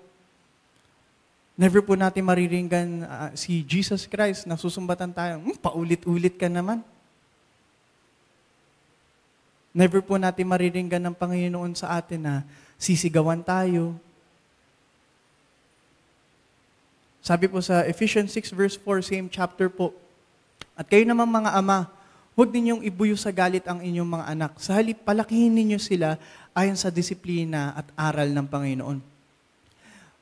[SPEAKER 1] Never po natin mariringgan si Jesus Christ na susumbatan tayo, paulit-ulit ka naman. Never po natin mariringgan ng Panginoon sa atin na sisigawan tayo. Sabi po sa Ephesians 6 verse 4, same chapter po, At kayo naman mga ama, huwag ninyong ibuyo sa galit ang inyong mga anak. Sa halip, palakihin ninyo sila ayon sa disiplina at aral ng Panginoon.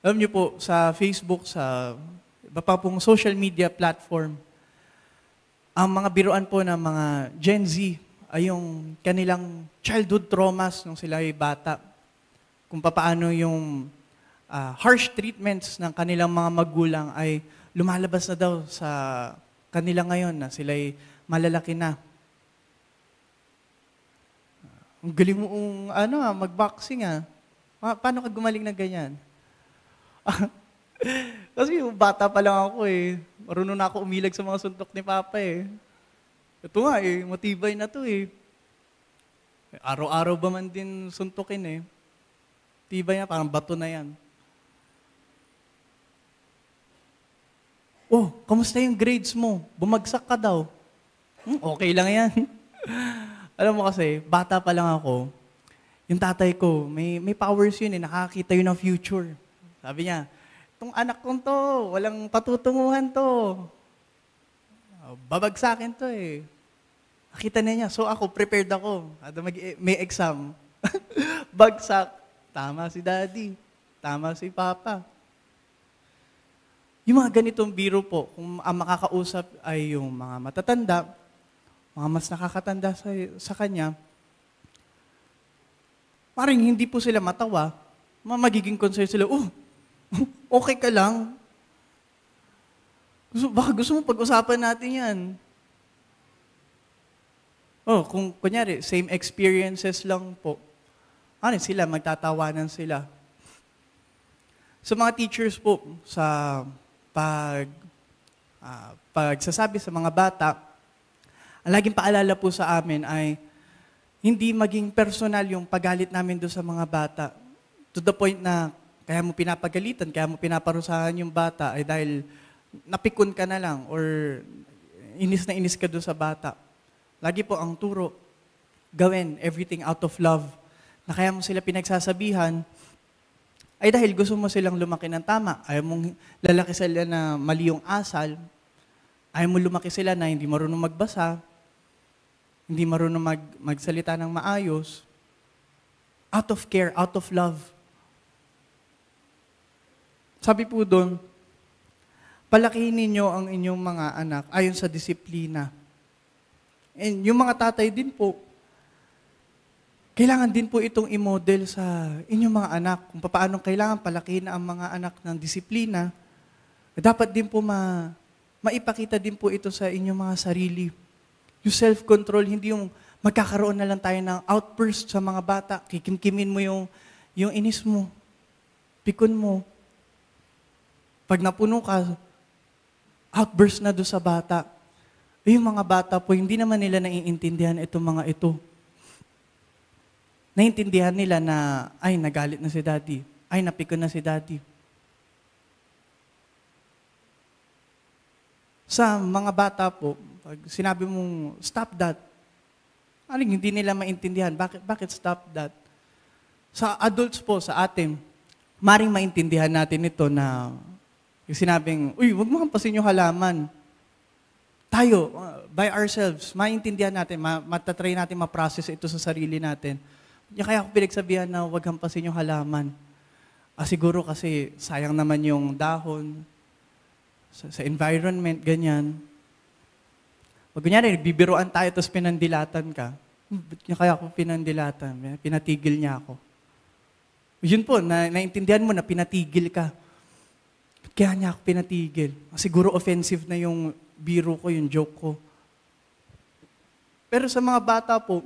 [SPEAKER 1] Alam niyo po, sa Facebook, sa iba pa pong social media platform, ang mga biruan po ng mga Gen Z ay yung kanilang childhood traumas nung sila ay bata. Kung paano yung harsh treatments ng kanilang mga magulang ay lumalabas na daw sa kanila ngayon na sila ay malalaki na. Ang galing mo mag-boxing . Paano ka gumaling na ganyan? Kasi yung bata pa lang ako marunong na ako umilag sa mga suntok ni Papa . Ito nga matibay na to . Araw-araw ba man din suntukin . Tibay na, parang bato na yan. Oh, kamusta yung grades mo? Bumagsak ka daw. Okay lang yan. Alam mo kasi, bata pa lang ako, yung tatay ko, may powers yun nakakita yun ng future. Sabi niya, itong anak kong to, walang patutunguhan to. Babagsakin to . Nakita niya. So ako, prepared ako. May exam. Bagsak. Tama si Daddy. Tama si Papa. Yung mga ganitong biro po, kung ang makakausap ay yung mga matatanda, mga mas nakakatanda sa kanya, parang hindi po sila matawa, magiging concerned sila, okay ka lang? Baka gusto mo pag-usapan natin yan. Kung kunyari, same experiences lang po, sila, magtatawanan sila. Sa mga teachers po, sa pagsasabi sa mga bata, ang laging paalala po sa amin ay hindi maging personal yung pagalit namin doon sa mga bata. To the point na kaya mo pinapagalitan, kaya mo pinaparusahan yung bata ay dahil napikon ka na lang or inis na inis ka doon sa bata. Lagi po ang turo, gawin everything out of love. Na kaya mo sila pinagsasabihan, ay dahil gusto mo silang lumaki ng tama. Ayaw mong lalaki sila na mali yung asal. Ayaw mo lumaki sila na hindi marunong magbasa, hindi marunong magsalita ng maayos. Out of care, out of love. Sabi po doon, palakihin ninyo ang inyong mga anak ayon sa disiplina. And yung mga tatay din po, kailangan din po itong i-model sa inyong mga anak. Kung paano kailangan palakihin ang mga anak ng disiplina, dapat din po maipakita din po ito sa inyong mga sarili. Yung self-control, hindi yung magkakaroon na lang tayo ng outburst sa mga bata. Kikimkimin mo yung inis mo. Pikon mo. Pag napuno ka, outburst na doon sa bata. Yung mga bata po, hindi naman nila naiintindihan itong mga ito. Naintindihan nila na, ay, nagalit na si Daddy. Ay, napikon na si Daddy. Sa mga bata po, pag sinabi mong, stop that, hindi nila maintindihan. Bakit stop that? Sa adults po, sa atin, maring maintindihan natin ito na yung sinabing, uy, huwag mo hampasin yung halaman. Tayo, by ourselves, maintindihan natin, matatry natin ma-process ito sa sarili natin. Kaya ako pinagsabihan na huwag hampasin yung halaman. Siguro kasi sayang naman yung dahon, sa environment, ganyan. Pag kunyari, bibiruan tayo, tapos pinandilatan ka. Ba't niya kaya ako pinandilatan? Pinatigil niya ako. Yun po, naintindihan mo na pinatigil ka. Ba't kaya niya ako pinatigil? Siguro offensive na yung biro ko, yung joke ko. Pero sa mga bata po,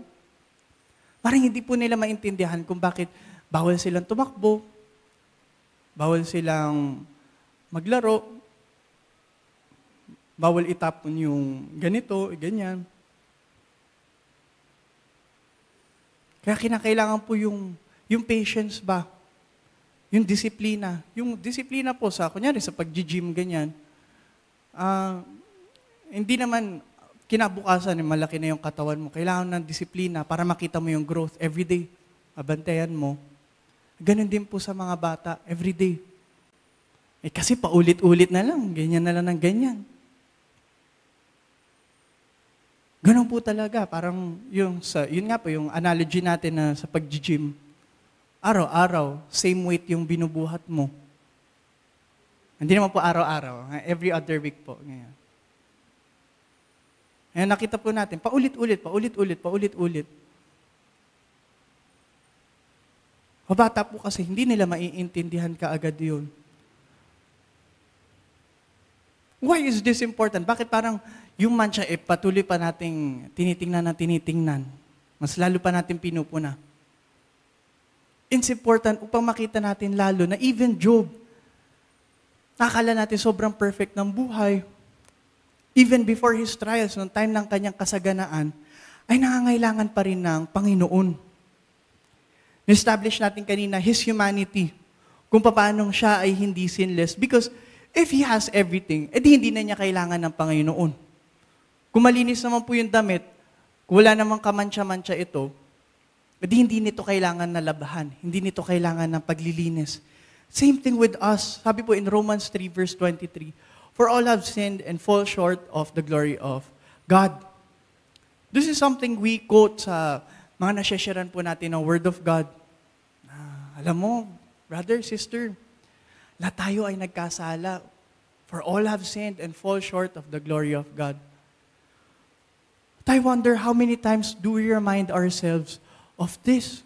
[SPEAKER 1] parang hindi po nila maintindihan kung bakit bawal silang tumakbo, bawal silang maglaro, bawal itapon yung ganito, ganyan. Kaya kinakailangan po yung patience ba? Yung disiplina. Yung disiplina po kunyari sa pag-gym, ganyan. Hindi naman kinabukasan, malaki na yung katawan mo. Kailangan ng disiplina para makita mo yung growth everyday. Abantayan mo. Ganon din po sa mga bata, everyday. Kasi paulit-ulit na lang, ganyan na lang ng ganyan. Ganon po talaga, parang yun nga po, yung analogy natin na sa pag-gym. Araw-araw, same weight yung binubuhat mo. Hindi naman po araw-araw, every other week po. Ngayon. Ayan, nakita po natin, paulit-ulit. Mabata po kasi, hindi nila maiintindihan kaagad yun. Why is this important? Bakit parang yung mancha, patuloy pa nating tinitingnan. Mas lalo pa natin pinupuna. It's important upang makita natin lalo na even Job, nakakala natin sobrang perfect ng buhay. Even before his trials, noong time ng kanyang kasaganaan, ay nangangailangan pa rin ng Panginoon. Na-establish natin kanina his humanity, kung paano siya ay hindi sinless. Because if he has everything, edi hindi na niya kailangan ng Panginoon. Kung malinis naman po yung damit, kung wala namang kamantsa-mantsa ito, edi hindi nito kailangan na labahan, hindi nito kailangan ng paglilinis. Same thing with us. Sabi po in Romans 3 verse 23, for all have sinned and fall short of the glory of God. This is something we quote sa mga nasyasharan po natin ng Word of God. Alam mo, brother, sister, lahat tayo ay nagkasala. For all have sinned and fall short of the glory of God. But I wonder how many times do we remind ourselves of this?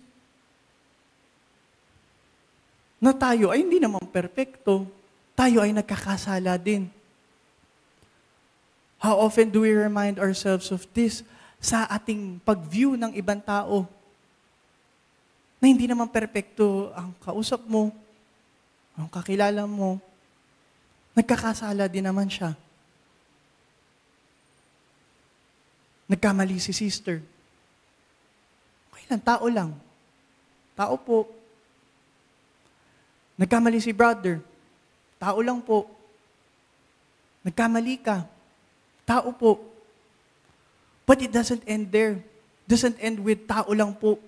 [SPEAKER 1] Na tayo ay hindi naman perpekto. Tayo ay nagkakasala din. How often do we remind ourselves of this sa ating pag-view ng ibang tao? Na hindi naman perpekto ang kausap mo, ang kakilala mo. Nagkakasala din naman siya. Nagkamali si sister. Okay lang, tao lang. Tao po. Nagkamali si brother. Tao lang po. Nagkamali ka. Tao po. But it doesn't end there. It doesn't end with tao lang po.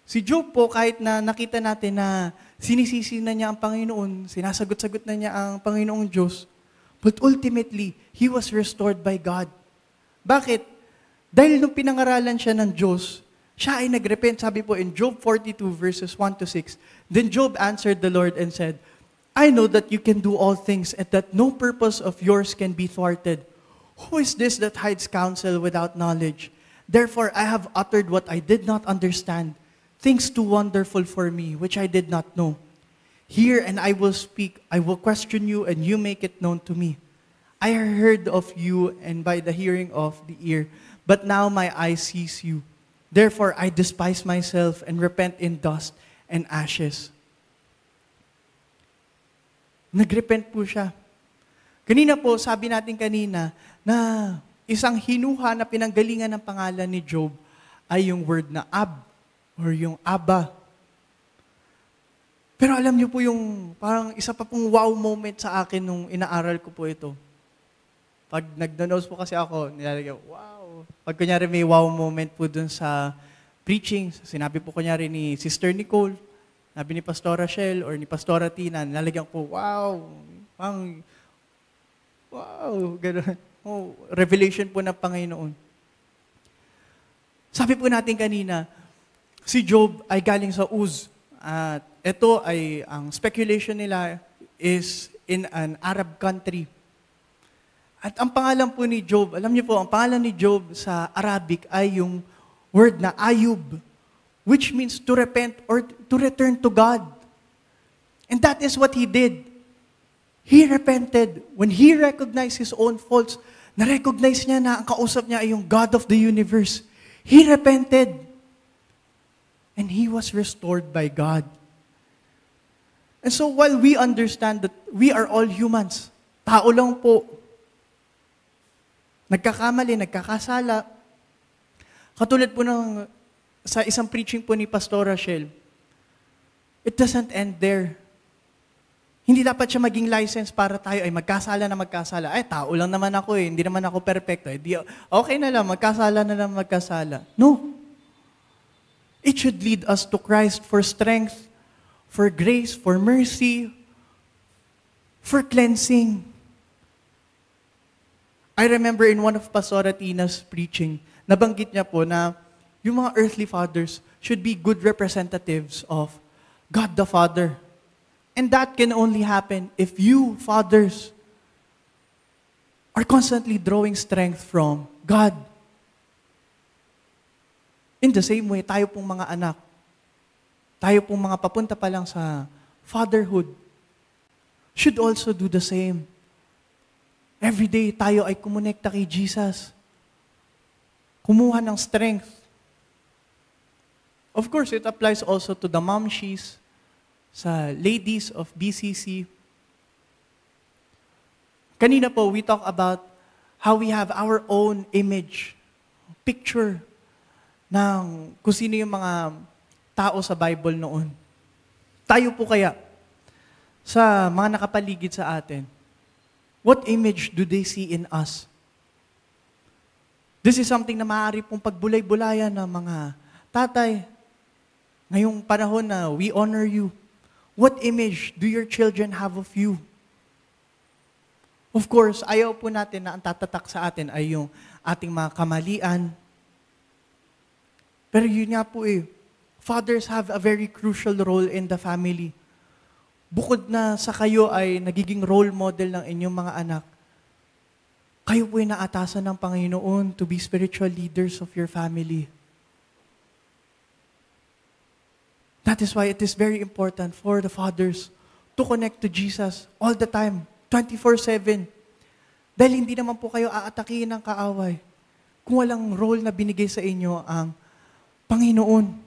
[SPEAKER 1] Si Job po, kahit na nakita natin na sinisisi na niya ang Panginoon, sinasagot-sagot na niya ang Panginoong Diyos, but ultimately, he was restored by God. Bakit? Dahil nung pinangaralan siya ng Diyos, siya ay nagrepent. Sabi po in Job 42 verses 1 to 6, then Job answered the Lord and said, I know that you can do all things and that no purpose of yours can be thwarted. Who is this that hides counsel without knowledge? Therefore, I have uttered what I did not understand, things too wonderful for me, which I did not know. Hear and I will speak. I will question you and you make it known to me. I heard of you and by the hearing of the ear, but now my eye sees you. Therefore, I despise myself and repent in dust and ashes. Nagrepent po siya. Kanina po, sabi natin kanina, na isang hinuha na pinanggalingan ng pangalan ni Job ay yung word na Ab, or yung Abba. Pero alam niyo po yung parang isa pa pong wow moment sa akin nung inaaral ko po ito. Pag nagno-notes po kasi ako, nilalagay, wow. Pag kunyari may wow moment po dun sa preaching, sinabi po kunyari ni Sister Nicole, sabi ni Pastora Shell or ni Pastora Tina, nilalagyan ko, wow. Wow, gano'n. Oh, revelation po ng Panginoon. Sabi po natin kanina, si Job ay galing sa Uz. At ito ay, ang speculation nila is in an Arab country. At ang pangalan po ni Job, alam niyo po, ang pangalan ni Job sa Arabic ay yung word na Ayub, which means to repent or to return to God. And that is what he did. He repented. When he recognized his own faults, na-recognize niya na ang kausap niya ay yung God of the universe. He repented. And he was restored by God. And so while we understand that we are all humans, tao lang po, nagkakamali, nagkakasala, katulad po ng sa isang preaching po ni Pastor Rachel, it doesn't end there. Hindi dapat siya maging license para tayo ay magkasala na magkasala. Ay, tao lang naman ako eh, hindi naman ako perfecto. Okay na lang, magkasala na lang magkasala. No. It should lead us to Christ for strength, for grace, for mercy, for cleansing. I remember in one of Pastora Tina's preaching, nabanggit niya po na yung mga earthly fathers should be good representatives of God the Father. And that can only happen if you, fathers, are constantly drawing strength from God. In the same way, tayo pong mga anak, tayo pong mga papunta pa lang sa fatherhood, should also do the same. Every day, tayo ay kumonekta kay Jesus. Kumuha ng strength. Of course, it applies also to the momshies, sa ladies of BCC. Kanina po, we talk about how we have our own image, picture ng kung sino yung mga tao sa Bible noon. Tayo po kaya, sa mga nakapaligid sa atin, what image do they see in us? This is something na maaari pong pagbulay-bulayan ng mga tatay. Ngayong panahon na we honor you, what image do your children have of you? Of course, ayaw po natin na ang tatatak sa atin ay yung ating mga kamalian. Pero yun nga po fathers have a very crucial role in the family. Bukod na sa kayo ay nagiging role model ng inyong mga anak, kayo po ay naatasan ng Panginoon to be spiritual leaders of your family. That is why it is very important for the fathers to connect to Jesus all the time, 24/7. Dahil hindi naman po kayo aatakihin ng kaaway kung walang role na binigay sa inyo ang Panginoon.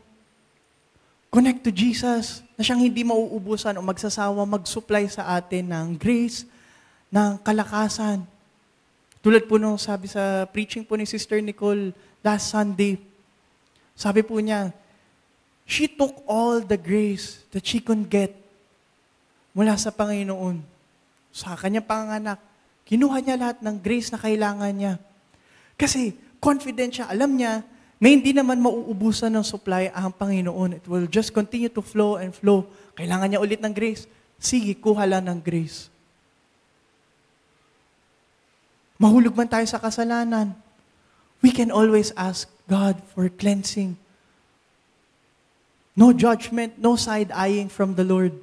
[SPEAKER 1] Connect to Jesus na siyang hindi mauubusan o magsasawa mag-supply sa atin ng grace, ng kalakasan. Tulad po nung sabi sa preaching po ni Sister Nicole last Sunday, sabi po niya, she took all the grace that she could get mula sa Panginoon. Sa kanyang panganak, kinuha niya lahat ng grace na kailangan niya. Kasi confident siya, alam niya na hindi naman mauubusan ng supply ang Panginoon. It will just continue to flow and flow. Kailangan niya ulit ng grace. Sige, kuha lang ng grace. Mahulog man tayo sa kasalanan, we can always ask God for cleansing. No judgment, no side-eyeing from the Lord.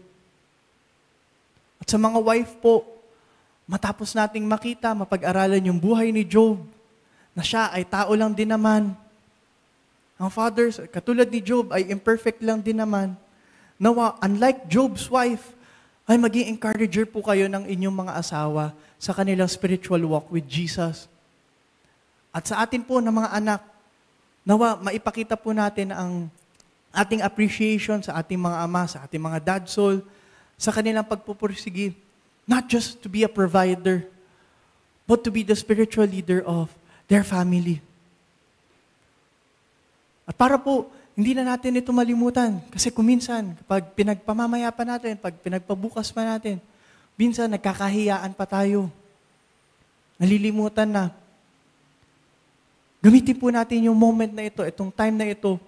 [SPEAKER 1] At sa mga wife po, matapos nating makita, mapag-aralan yung buhay ni Job, na siya ay tao lang din naman. Ang fathers, katulad ni Job, ay imperfect lang din naman. Nawa, unlike Job's wife, ay maging encourager po kayo ng inyong mga asawa sa kanilang spiritual walk with Jesus. At sa atin po ng mga anak, nawa, maipakita po natin ang ating appreciation sa ating mga ama, sa ating mga dad soul, sa kanilang pagpupursige, not just to be a provider, but to be the spiritual leader of their family. At para po, hindi na natin ito malimutan. Kasi kuminsan, kapag pinagpamamaya pa natin, pag pinagpabukas pa natin, minsan nagkakahiyaan pa tayo. nalilimutan na. Gamitin po natin yung moment na ito, itong time na ito.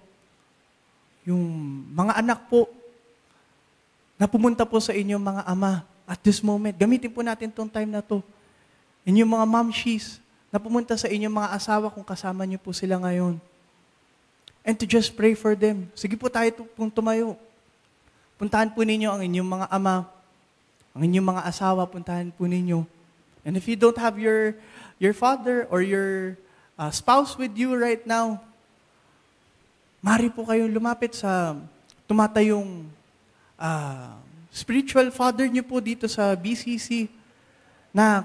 [SPEAKER 1] Yung mga anak po, na pumunta po sa inyong mga ama at this moment, gamitin po natin itong time na to. And yung mga momshies, na pumunta sa inyong mga asawa kung kasama niyo po sila ngayon. And to just pray for them. Sige po tayo pong tumayo. Puntahan po ninyo ang inyong mga ama, ang inyong mga asawa, puntahan po ninyo. And if you don't have your father or your spouse with you right now, maaari po kayong lumapit sa tumatayong spiritual father niyo po dito sa BCC na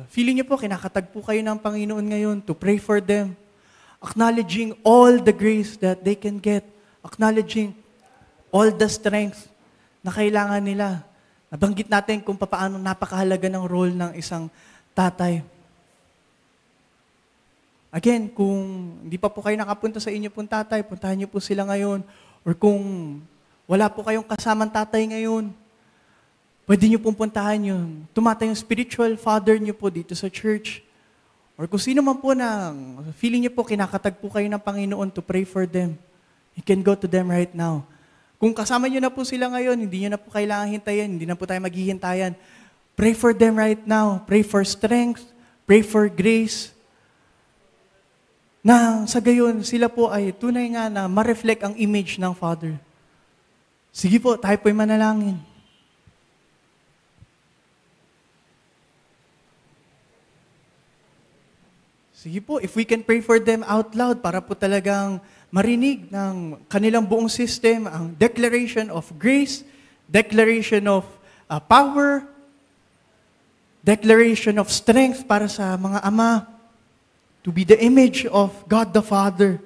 [SPEAKER 1] feeling niyo po kinakatag po kayo ng Panginoon ngayon to pray for them. Acknowledging all the grace that they can get. Acknowledging all the strength na kailangan nila. Nabanggit natin kung paano napakahalaga ng role ng isang tatay. Again, kung hindi pa po kayo nakapunta sa inyo pong tatay, puntahan niyo po sila ngayon. Or kung wala po kayong kasamang tatay ngayon, pwede niyo pong puntahan yun. Tumatay yung spiritual father niyo po dito sa church. Or kung sino man po na feeling niyo po kinakatag po kayo ng Panginoon to pray for them, you can go to them right now. Kung kasama niyo na po sila ngayon, hindi niyo na po kailangan hintayin, hindi na po tayo maghihintayan. Pray for them right now. Pray for strength. Pray for grace. Na sa gayon, sila po ay tunay nga na ma-reflect ang image ng Father. Sige po, tayo po'y manalangin. Sige po, if we can pray for them out loud para po talagang marinig ng kanilang buong system ang declaration of grace, declaration of power, declaration of strength para sa mga ama to be the image of God the Father.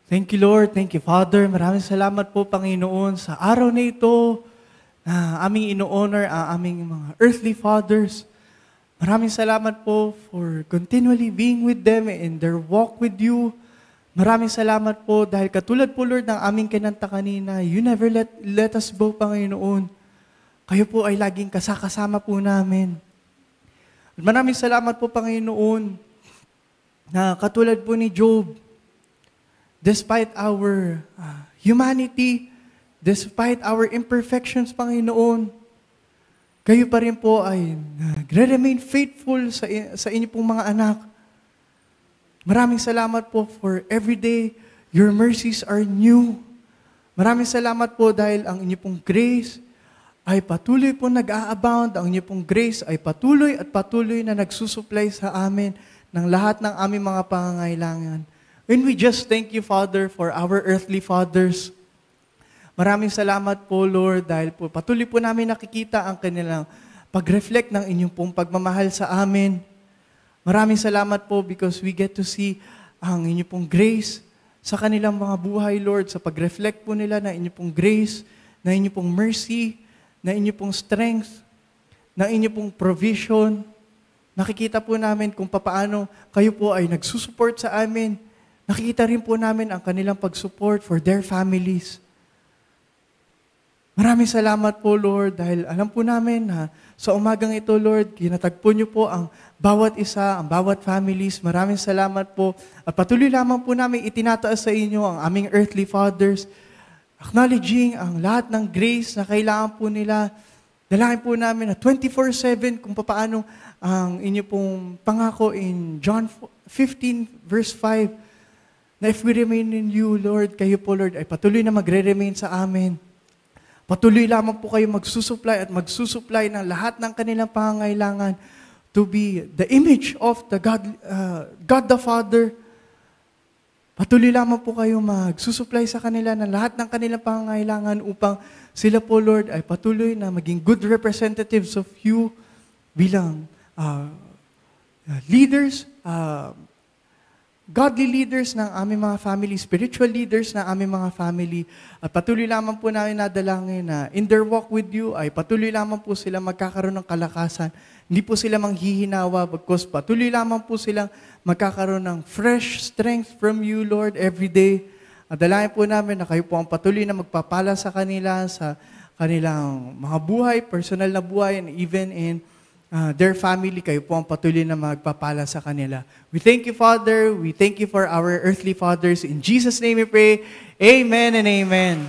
[SPEAKER 1] Thank you, Lord. Thank you, Father. Maraming salamat po, Panginoon, sa araw na ito na aming ino-honor ang aming mga earthly fathers. Maraming salamat po for continually being with them in their walk with you. Maraming salamat po dahil katulad po, Lord, ng aming kinanta kanina, you never let us go, Panginoon. Kayo po ay laging kasakasama po namin. At maraming salamat po, Panginoon, na katulad po ni Job, despite our humanity, despite our imperfections, Panginoon, kayo pa rin po ay nagre-remain faithful sa inyo pong mga anak. Maraming salamat po for everyday, your mercies are new. Maraming salamat po dahil ang inyo pong grace ay patuloy po nag-a-abound. Ang inyo pong grace ay patuloy at patuloy na nagsusupply sa amin ng lahat ng aming mga pangangailangan. And we just thank you, Father, for our earthly fathers. Maraming salamat po, Lord, dahil po patuloy po namin nakikita ang kanilang pag-reflect ng inyong pong pagmamahal sa amin. Maraming salamat po because we get to see ang inyong pong grace sa kanilang mga buhay, Lord, sa pag-reflect po nila na inyong pong grace, na inyong pong mercy, na inyong pong strength, na inyong pong provision. Nakikita po namin kung paano kayo po ay nagsusupport sa amin. Nakikita rin po namin ang kanilang pag-support for their families. Maraming salamat po, Lord, dahil alam po namin na sa umagang ito, Lord, kinatagpo niyo po ang bawat isa, ang bawat families. Maraming salamat po. At patuloy lamang po namin itinataas sa inyo ang aming earthly fathers, acknowledging ang lahat ng grace na kailangan po nila. Dalangin po namin na 24/7 kung paano ang inyo pong pangako in John 15 verse 5, na if we remain in you, Lord, kayo po, Lord, ay patuloy na magre-remain sa amin. Patuloy lamang po kayo magsusupply at magsusupply ng lahat ng kanilang pangangailangan to be the image of the God the Father. Patuloy lamang po kayo magsusupply sa kanila ng lahat ng kanilang pangangailangan upang sila po, Lord, ay patuloy na maging good representatives of you bilang leaders, godly leaders ng aming mga family, spiritual leaders ng aming mga family. At patuloy lamang po namin nadalangin na in their walk with you ay patuloy lamang po sila magkakaroon ng kalakasan. Hindi po sila manghihinawa, bagkus patuloy lamang po silang magkakaroon ng fresh strength from you, Lord, every day. At dalangin po namin na kayo po ang patuloy na magpapala sa kanila, sa kanilang mga buhay, personal na buhay, and even in their family, kayo po ang patuloy na magpapala sa kanila. We thank you, Father. We thank you for our earthly fathers. In Jesus' name we pray. Amen and amen.